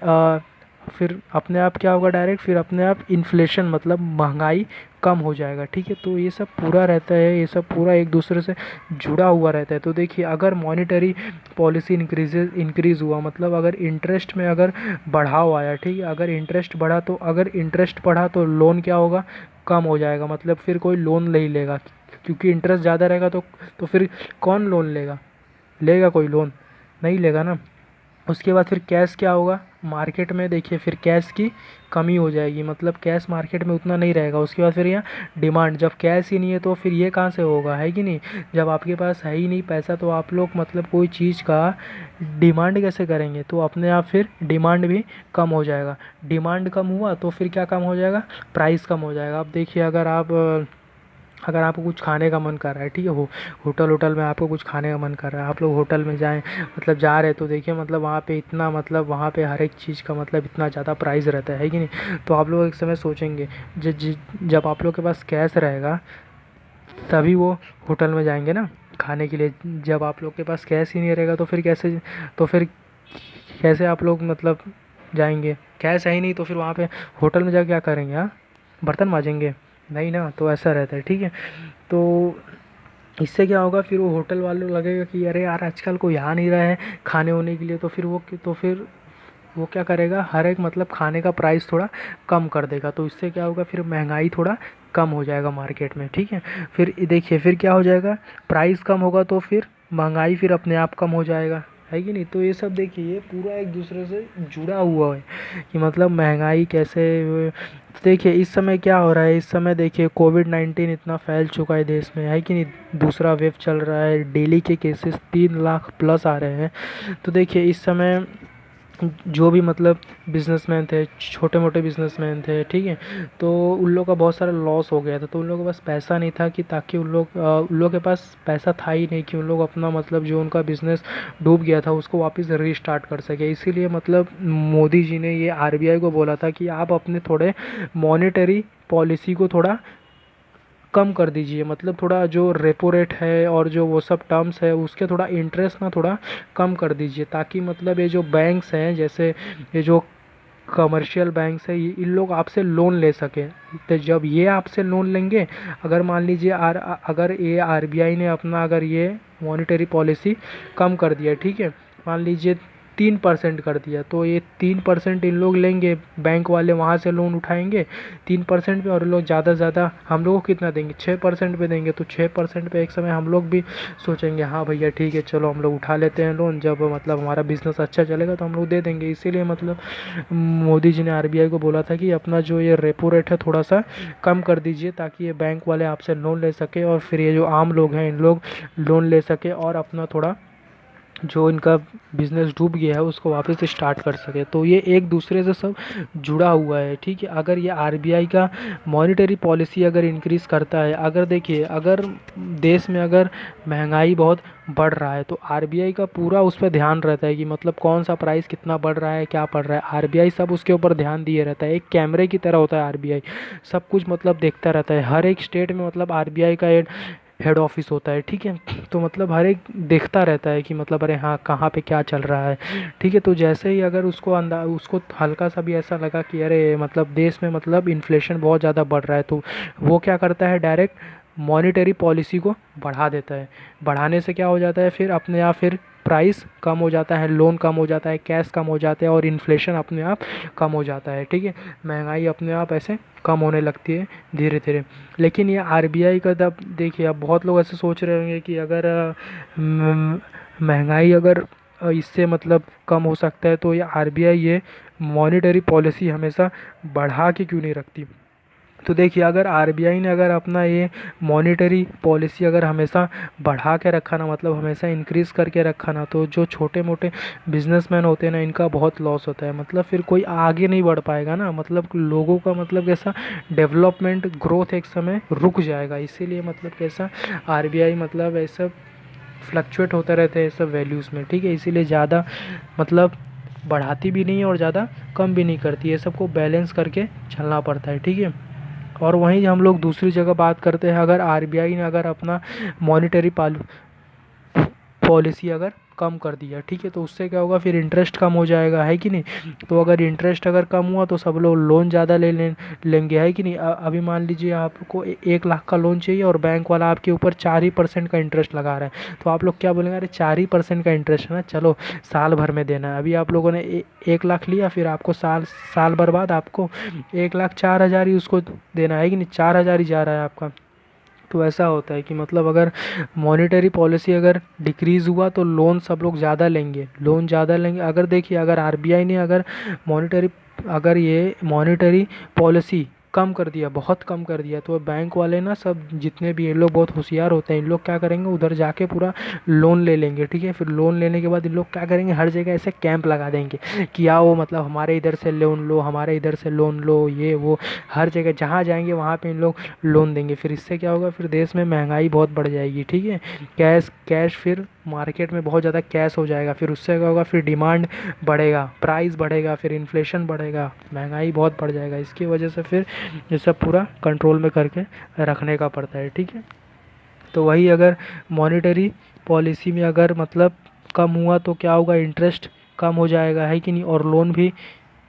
अपने आप क्या होगा, डायरेक्ट फिर अपने आप इन्फ्लेशन मतलब महंगाई कम हो जाएगा, ठीक है। तो ये सब पूरा रहता है, ये सब पूरा एक दूसरे से जुड़ा हुआ रहता है। तो देखिए, अगर मॉनेटरी पॉलिसी इंक्रीज़ हुआ मतलब अगर इंटरेस्ट में अगर बढ़ाव आया, ठीक है, अगर इंटरेस्ट बढ़ा तो लोन क्या होगा, कम हो जाएगा, मतलब फिर कोई लोन नहीं लेगा, क्योंकि इंटरेस्ट ज़्यादा रहेगा तो फिर कौन लोन लेगा? लेगा कोई लोन? नहीं लेगा ना। उसके बाद फिर कैश क्या होगा मार्केट में, देखिए फिर कैश की कमी हो जाएगी, मतलब कैश मार्केट में उतना नहीं रहेगा। उसके बाद फिर यहाँ डिमांड, जब कैश ही नहीं है तो फिर ये कहाँ से होगा, है कि नहीं? जब आपके पास है ही नहीं पैसा तो आप लोग मतलब कोई चीज़ का डिमांड कैसे करेंगे? तो अपने आप फिर डिमांड भी कम हो जाएगा। डिमांड कम हुआ तो फिर क्या कम हो जाएगा? प्राइस कम हो जाएगा। अब देखिए अगर आपको कुछ खाने का मन कर रहा है, ठीक है, होटल होटल में आपको कुछ खाने का मन कर रहा है, आप लोग होटल में जाएं, मतलब जा रहे हैं तो देखिए मतलब वहाँ पे इतना, मतलब वहाँ पे हर एक चीज़ का मतलब इतना ज़्यादा प्राइस रहता है कि नहीं? तो आप लोग एक समय सोचेंगे जब आप लोग के पास कैश रहेगा तभी वो होटल में जाएंगे ना खाने के लिए। जब आप लोग के पास कैश ही नहीं रहेगा तो फिर कैसे आप लोग मतलब जाएंगे? कैश है ही नहीं तो फिर वहाँ पे होटल में जा क्या करेंगे? हाँ, बर्तन मांजेंगे? नहीं ना। तो ऐसा रहता है, ठीक है। तो इससे क्या होगा, फिर वो होटल वालों को लगेगा कि अरे यार आजकल कोई आ नहीं रहा है खाने होने के लिए, तो फिर वो क्या करेगा, हर एक मतलब खाने का प्राइस थोड़ा कम कर देगा। तो इससे क्या होगा, फिर महंगाई थोड़ा कम हो जाएगा मार्केट में, ठीक है। फिर देखिए फिर क्या हो जाएगा, प्राइस कम होगा तो फिर महंगाई फिर अपने आप कम हो जाएगा, है कि नहीं? तो ये सब देखिए ये पूरा एक दूसरे से जुड़ा हुआ है कि मतलब महंगाई कैसे। देखिए इस समय क्या हो रहा है, इस समय देखिए कोविड-19 इतना फैल चुका है देश में, है कि नहीं? दूसरा वेव चल रहा है, डेली के केसेस 3 लाख प्लस आ रहे हैं। तो देखिए इस समय जो भी मतलब बिजनेसमैन थे, छोटे मोटे बिजनेसमैन थे, ठीक है, तो उन लोगों का बहुत सारा लॉस हो गया था। तो उन लोगों के पास पैसा नहीं था कि ताकि उन लोग के पास पैसा था ही नहीं कि उन लोग अपना मतलब जो उनका बिजनेस डूब गया था उसको वापस रीस्टार्ट कर सके। इसीलिए मतलब मोदी जी ने ये आरबीआई को बोला था कि आप अपने थोड़े मॉनेटरी पॉलिसी को थोड़ा कम कर दीजिए, मतलब थोड़ा जो रेपो रेट है और जो वो सब टर्म्स है उसके थोड़ा इंटरेस्ट ना थोड़ा कम कर दीजिए, ताकि मतलब ये जो बैंक्स हैं, जैसे ये जो कमर्शियल बैंक्स है, इन लोग आपसे लोन ले सके। तो जब ये आपसे लोन लेंगे, अगर मान लीजिए अगर ये आरबीआई ने अपना अगर ये मॉनेटरी पॉलिसी कम कर दिया, ठीक है, मान लीजिए 3% कर दिया, तो ये 3% इन लोग लेंगे, बैंक वाले वहाँ से लोन उठाएंगे 3% पे, और लोग ज़्यादा से ज़्यादा हम लोग को कितना देंगे, 6% पे देंगे। तो 6% पे एक समय हम लोग भी सोचेंगे हाँ भैया ठीक है चलो हम लोग उठा लेते हैं लोन, जब मतलब हमारा बिजनेस अच्छा चलेगा तो हम लोग दे देंगे। इसीलिए मतलब मोदी जी ने आरबीआई को बोला था कि अपना जो ये रेपो रेट है थोड़ा सा कम कर दीजिए, ताकि ये बैंक वाले आपसे लोन ले सके और फिर ये जो आम लोग हैं इन लोग लोन ले सके और अपना थोड़ा जो इनका बिजनेस डूब गया है उसको वापस से स्टार्ट कर सके। तो ये एक दूसरे से सब जुड़ा हुआ है, ठीक है। अगर ये आरबीआई का मॉनेटरी पॉलिसी अगर इंक्रीज़ करता है, अगर देखिए अगर देश में अगर महंगाई बहुत बढ़ रहा है तो आरबीआई का पूरा उस पर ध्यान रहता है कि मतलब कौन सा प्राइस कितना बढ़ रहा है, क्या पड़ रहा है, आरबीआई सब उसके ऊपर ध्यान दिए रहता है। एक कैमरे की तरह होता है आरबीआई, सब कुछ मतलब देखता रहता है। हर एक स्टेट में मतलब आरबीआई का हेड ऑफिस होता है, ठीक है। तो मतलब हर एक देखता रहता है कि मतलब अरे हाँ कहाँ पे क्या चल रहा है, ठीक है। तो जैसे ही अगर उसको हल्का सा भी ऐसा लगा कि अरे मतलब देश में मतलब इन्फ्लेशन बहुत ज़्यादा बढ़ रहा है, तो वो क्या करता है, डायरेक्ट मॉनेटरी पॉलिसी को बढ़ा देता है। बढ़ाने से क्या हो जाता है, फिर अपने आप फिर प्राइस कम हो जाता है, लोन कम हो जाता है, कैश कम हो जाता है और इन्फ्लेशन अपने आप कम हो जाता है, ठीक है। महंगाई अपने आप ऐसे कम होने लगती है धीरे धीरे। लेकिन ये आरबीआई का तब देखिए, अब बहुत लोग ऐसे सोच रहे होंगे कि अगर महंगाई अगर इससे मतलब कम हो सकता है तो ये आरबीआई ये मॉनेटरी पॉलिसी हमेशा बढ़ा के क्यों नहीं रखती? तो देखिए अगर आरबीआई ने अगर अपना ये मॉनेटरी पॉलिसी अगर हमेशा बढ़ा के रखा ना, मतलब हमेशा इंक्रीज़ करके रखा ना, तो जो छोटे मोटे बिजनेसमैन होते हैं ना इनका बहुत लॉस होता है। मतलब फिर कोई आगे नहीं बढ़ पाएगा ना, मतलब लोगों का मतलब कैसा डेवलपमेंट ग्रोथ एक समय रुक जाएगा। इसीलिए मतलब कैसा आरबीआई मतलब ऐसा फ्लक्चुएट होता रहता है ये सब वैल्यूज़ में, ठीक है। इसीलिए ज़्यादा मतलब बढ़ाती भी नहीं है और ज़्यादा कम भी नहीं करती है, सबको बैलेंस करके चलना पड़ता है, ठीक है। और वहीं हम लोग दूसरी जगह बात करते हैं, अगर आरबीआई ने अगर अपना मॉनेटरी पॉलिसी अगर कम कर दिया, ठीक है, तो उससे क्या होगा, फिर इंटरेस्ट कम हो जाएगा, है कि नहीं? तो अगर इंटरेस्ट अगर कम हुआ तो सब लोग लोन ज़्यादा लेंगे, है कि नहीं? अभी मान लीजिए आपको 1 लाख का लोन चाहिए और बैंक वाला आपके ऊपर 4% का इंटरेस्ट लगा रहा है, तो आप लोग क्या बोलेंगे, अरे 4% का इंटरेस्ट है ना, चलो साल भर में देना है। अभी आप लोगों ने 1 लाख लिया, फिर आपको साल भर बाद आपको 1,04,000 ही उसको देना है कि नहीं, 4,000 ही जा रहा है आपका। तो ऐसा होता है कि मतलब अगर मॉनेटरी पॉलिसी अगर डिक्रीज़ हुआ तो लोन सब लोग ज़्यादा लेंगे, लोन ज़्यादा लेंगे। अगर देखिए अगर आरबीआई ने अगर मॉनेटरी अगर ये मॉनेटरी पॉलिसी कम कर दिया, बहुत कम कर दिया, तो बैंक वाले ना सब जितने भी ये लोग बहुत होशियार होते हैं, इन लोग क्या करेंगे उधर जाके पूरा लोन ले लेंगे। ठीक है, फिर लोन लेने के बाद इन लोग क्या करेंगे, हर जगह ऐसे कैंप लगा देंगे कि आओ मतलब हमारे इधर से लोन लो, हमारे इधर से लोन लो, ये वो हर जगह जहाँ जाएंगे वहाँ पे इन लोग लोन देंगे। फिर इससे क्या होगा, फिर देश में महंगाई बहुत बढ़ जाएगी। ठीक है, कैश कैश फिर मार्केट में बहुत ज़्यादा कैश हो जाएगा, फिर उससे क्या होगा, फिर डिमांड बढ़ेगा, प्राइस बढ़ेगा, फिर इन्फ्लेशन बढ़ेगा, महंगाई बहुत बढ़ जाएगा। इसकी वजह से फिर ये सब पूरा कंट्रोल में करके रखने का पड़ता है। ठीक है, तो वही अगर मॉनेटरी पॉलिसी में अगर मतलब कम हुआ तो क्या होगा, इंटरेस्ट कम हो जाएगा, है कि नहीं, और लोन भी,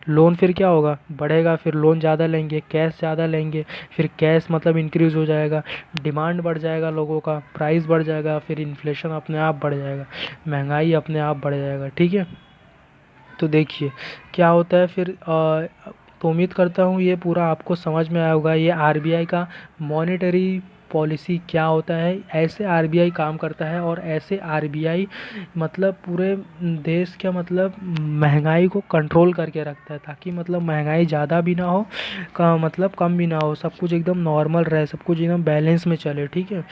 लोन फिर क्या होगा, बढ़ेगा, फिर लोन ज़्यादा लेंगे, कैश ज़्यादा लेंगे, फिर कैश मतलब इंक्रीज़ हो जाएगा, डिमांड बढ़ जाएगा, लोगों का प्राइस बढ़ जाएगा, फिर इन्फ्लेशन अपने आप बढ़ जाएगा, महंगाई अपने आप बढ़ जाएगा। ठीक है, तो देखिए क्या होता है फिर तो उम्मीद करता हूँ ये पूरा आपको समझ में आया होगा, ये आरबीआई का मॉनेटरी पॉलिसी क्या होता है, ऐसे आरबीआई काम करता है, और ऐसे आरबीआई मतलब पूरे देश का मतलब महंगाई को कंट्रोल करके रखता है, ताकि मतलब महंगाई ज़्यादा भी ना हो, का मतलब कम भी ना हो, सब कुछ एकदम नॉर्मल रहे, सब कुछ एकदम बैलेंस में चले। ठीक है,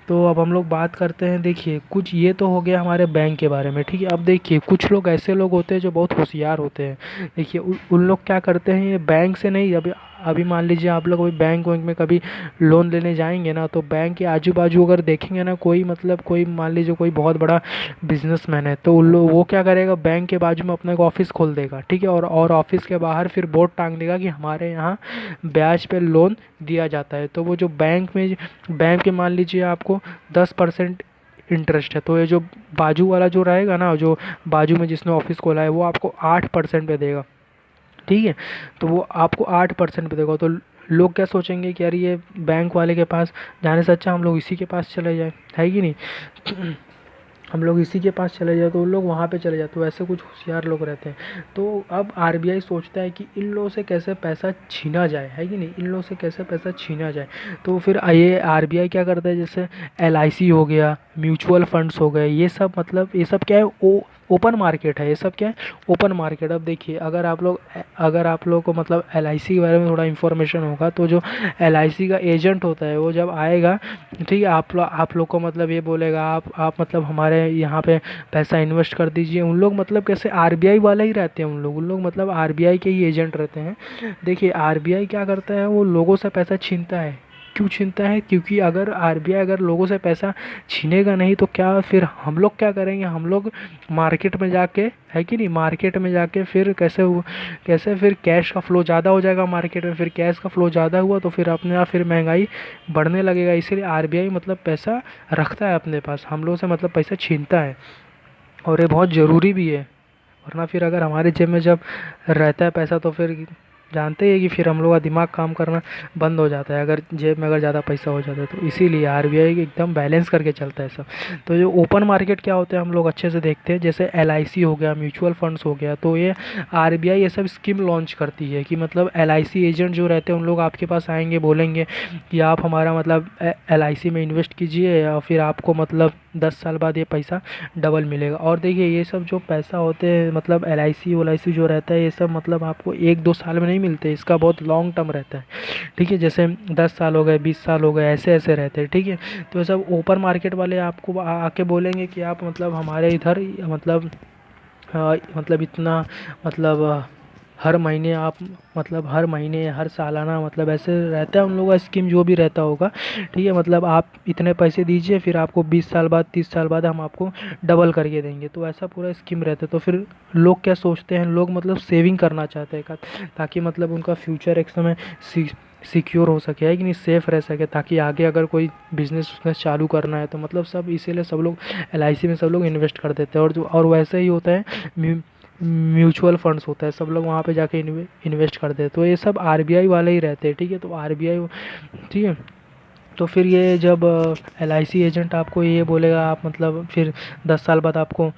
तो अब हम लोग बात करते हैं, देखिए कुछ ये तो हो गया हमारे बैंक के बारे में। ठीक है, अब देखिए कुछ लोग ऐसे लोग होते हैं जो बहुत होशियार होते हैं। देखिए उन लोग क्या करते हैं, ये बैंक से नहीं, अभी अभी मान लीजिए आप लोग अभी बैंक वैंक में कभी लोन लेने जाएंगे ना, तो बैंक के आजू बाजू अगर देखेंगे ना, कोई मतलब कोई मान लीजिए कोई बहुत बड़ा बिजनेसमैन है, तो उन लोग वो क्या करेगा, बैंक के बाजू में अपना एक ऑफिस खोल देगा। ठीक है, और ऑफिस के बाहर फिर बोर्ड टांग देगा कि हमारे यहाँ ब्याज पे लोन दिया जाता है। तो वो जो बैंक में मान लीजिए आपको 10% इंटरेस्ट है, तो ये जो बाजू वाला जो रहेगा ना, जो बाजू में जिसने ऑफिस खोला है, वो आपको 8% पे देगा। ठीक है, तो वो आपको 8% पे देगा। तो लोग क्या सोचेंगे कि यार ये बैंक वाले के पास जाने से अच्छा हम लोग इसी के पास चले जाए, है कि नहीं हम लोग इसी के पास चले जाए, तो उन लोग वहाँ पे चले जाते, तो ऐसे कुछ होशियार लोग रहते हैं। तो अब आरबीआई सोचता है कि इन लोगों से कैसे पैसा छीना जाए, है कि नहीं, इन लोगों से कैसे पैसा छीना जाए। तो फिर ये आरबीआई क्या करता है, जैसे एलआईसी हो गया, म्यूचुअल फंड्स हो गए, ये सब मतलब ये सब क्या है, ओपन मार्केट है, ये सब क्या है, ओपन मार्केट। अब देखिए अगर आप लोग को मतलब एलआईसी के बारे में थोड़ा इन्फॉर्मेशन होगा, तो जो एलआईसी का एजेंट होता है वो जब आएगा, ठीक है, आप लोग को मतलब ये बोलेगा आप मतलब हमारे यहाँ पे पैसा इन्वेस्ट कर दीजिए। उन लोग मतलब कैसे आरबीआई वाले ही रहते हैं, उन लोग मतलब आरबीआई के ही एजेंट रहते हैं। देखिए आरबीआई क्या करता है, वो लोगों से पैसा छीनता है। क्यों छीनता है, क्योंकि अगर आरबीआई अगर लोगों से पैसा छीनेगा नहीं तो क्या फिर हम लोग क्या करेंगे, हम लोग मार्केट में जाके, है कि नहीं, मार्केट में जाके फिर कैसे फिर कैश का फ्लो ज़्यादा हो जाएगा मार्केट में, फिर कैश का फ्लो ज़्यादा हुआ तो फिर अपने आप फिर महंगाई बढ़ने लगेगा। इसीलिए आरबीआई मतलब पैसा रखता है अपने पास, हम लोग से मतलब पैसा छीनता है, और ये बहुत ज़रूरी भी है। वरना फिर अगर हमारे जेब में जब रहता है पैसा, तो फिर जानते ही है कि फिर हम लोग का दिमाग काम करना बंद हो जाता है, अगर जेब में अगर ज़्यादा पैसा हो जाता है। तो इसीलिए आरबीआई एकदम बैलेंस करके चलता है सब। तो जो ओपन मार्केट क्या होता है हम लोग अच्छे से देखते हैं, जैसे एलआईसी हो गया, म्यूचुअल फंड्स हो गया, तो ये आरबीआई ये सब स्कीम लॉन्च करती है कि मतलब एलआईसी एजेंट जो रहते हैं उन लोग आपके पास आएंगे, बोलेंगे कि आप हमारा मतलब एलआईसी में इन्वेस्ट कीजिए, और फिर आपको मतलब 10 साल बाद ये पैसा डबल मिलेगा। और देखिए ये सब जो पैसा होते हैं मतलब एलआईसी जो रहता है, ये सब मतलब आपको 1-2 साल में नहीं मिलते, इसका बहुत लॉन्ग टर्म रहता है। ठीक है, जैसे 10 साल हो गए, 20 साल हो गए, ऐसे ऐसे रहते हैं। ठीक है, तो ये सब ओपन मार्केट वाले आपको आके बोलेंगे कि आप मतलब हमारे इधर मतलब इतना मतलब हर महीने आप मतलब हर महीने हर सालाना मतलब ऐसे रहता है उन लोगों का स्कीम, जो भी रहता होगा। ठीक है, मतलब आप इतने पैसे दीजिए, फिर आपको 20 साल बाद 30 साल बाद हम आपको डबल करके देंगे, तो ऐसा पूरा स्कीम रहता है। तो फिर लोग क्या सोचते हैं, लोग मतलब सेविंग करना चाहते हैं ताकि मतलब उनका फ्यूचर एक समय सिक्योर हो सके, है कि नहीं, सेफ रह सके, ताकि आगे अगर कोई बिजनेस उजनेस चालू करना है तो मतलब सब इसीलिए सब लोग एलआईसी में सब लोग इन्वेस्ट कर देते हैं। और वैसे ही होता है म्यूचुअल फंड्स होता है, सब लोग वहाँ पे जाके इन्वेस्ट करते हैं, तो ये सब आरबीआई वाले ही रहते हैं। ठीक है, तो आरबीआई, ठीक है, तो फिर ये जब एलआईसी एजेंट आपको ये बोलेगा, आप मतलब फिर 10 साल बाद आपको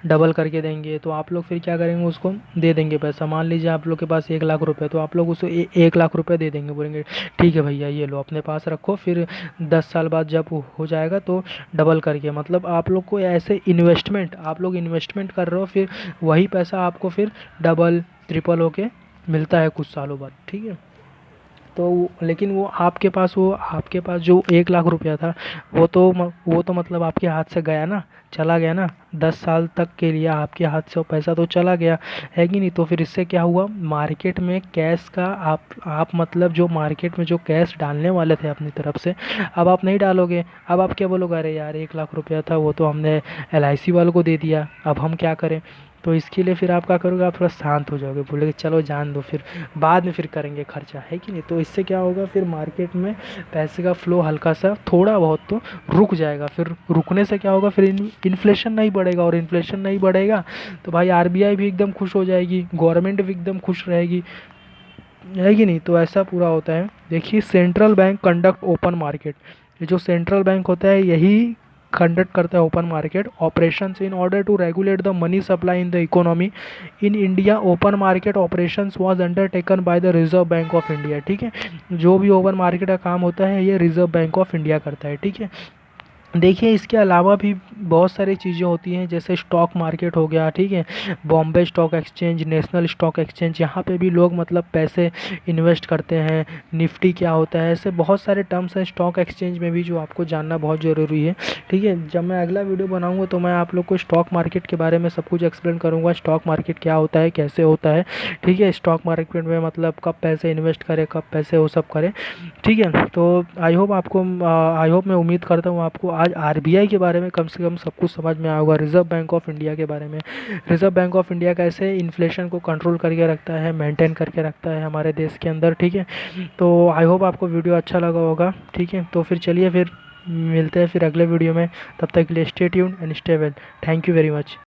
डबल करके देंगे। तो आप लोग फिर क्या करेंगे, उसको दे देंगे पैसा। मान लीजिए आप लोग के पास 1 लाख रुपए, तो आप लोग उसको 1 लाख रुपए दे देंगे, बोलेंगे ठीक है भैया ये लो अपने पास रखो, फिर 10 साल बाद जब हो जाएगा तो डबल करके, मतलब आप लोग को ऐसे इन्वेस्टमेंट, आप लोग इन्वेस्टमेंट कर रहे हो, फिर वही पैसा आपको फिर डबल ट्रिपल होके मिलता है कुछ सालों बाद, ठीक है। लेकिन वो आपके पास जो 1 लाख रुपया था, वो तो मतलब आपके हाथ से गया ना, चला गया ना। 10 साल तक के लिए आपके हाथ से वो पैसा तो चला गया, है कि नहीं। तो फिर इससे क्या हुआ, मार्केट में कैश का आप मतलब जो मार्केट में जो कैश डालने वाले थे अपनी तरफ से, अब आप नहीं डालोगे। अब आप क्या बोलोगे, अरे यार 1 लाख रुपया था, वो तो हमने LIC वालों को दे दिया, अब हम क्या करें। तो इसके लिए फिर आप क्या करोगे, आप थोड़ा शांत हो जाओगे, बोलोगे चलो जान दो, फिर बाद में फिर करेंगे खर्चा, है कि नहीं। तो इससे क्या होगा, फिर मार्केट में पैसे का फ्लो हल्का सा थोड़ा बहुत तो रुक जाएगा। फिर रुकने से क्या होगा, फिर इन्फ्लेशन नहीं बढ़ेगा, और इन्फ्लेशन नहीं बढ़ेगा तो भाई RBI भी एकदम खुश हो जाएगी, गवर्नमेंट भी एकदम खुश रहेगी, है कि नहीं। तो ऐसा पूरा होता है। देखिए, central bank conduct open market, ये जो सेंट्रल बैंक होता है यही कंडक्ट करता है open market operations in order to regulate the money supply in the economy. In India open market operations was undertaken by the Reserve Bank of India, ठीक है। जो भी ओपन मार्केट का काम होता है ये रिजर्व बैंक ऑफ इंडिया करता है, ठीक है। देखिए, इसके अलावा भी बहुत सारी चीज़ें होती हैं, जैसे स्टॉक मार्केट हो गया, ठीक है। Bombay stock exchange, national stock exchange, यहाँ पे भी लोग मतलब पैसे इन्वेस्ट करते हैं। निफ्टी क्या होता है, ऐसे बहुत सारे टर्म्स हैं स्टॉक एक्सचेंज में भी जो आपको जानना बहुत ज़रूरी है, ठीक है। जब मैं अगला वीडियो बनाऊंगा तो मैं आप लोग को स्टॉक मार्केट के बारे में सब कुछ एक्सप्लेन करूँगा, स्टॉक मार्केट क्या होता है, कैसे होता है, ठीक है। स्टॉक मार्केट में मतलब कब पैसे इन्वेस्ट करें, कब पैसे वो सब करें, ठीक है। तो आई होप, मैं उम्मीद करता हूँ आपको आज RBI के बारे में कम से कम सब कुछ समझ में आया होगा, रिजर्व बैंक ऑफ इंडिया के बारे में। रिजर्व बैंक ऑफ इंडिया कैसे इन्फ्लेशन को कंट्रोल करके रखता है, मेंटेन करके रखता है हमारे देश के अंदर, ठीक है। तो आई होप आपको वीडियो अच्छा लगा होगा, ठीक है। तो फिर चलिए, फिर मिलते हैं फिर अगले वीडियो में, तब तक के लिए stay tuned and stay well. Thank you very much.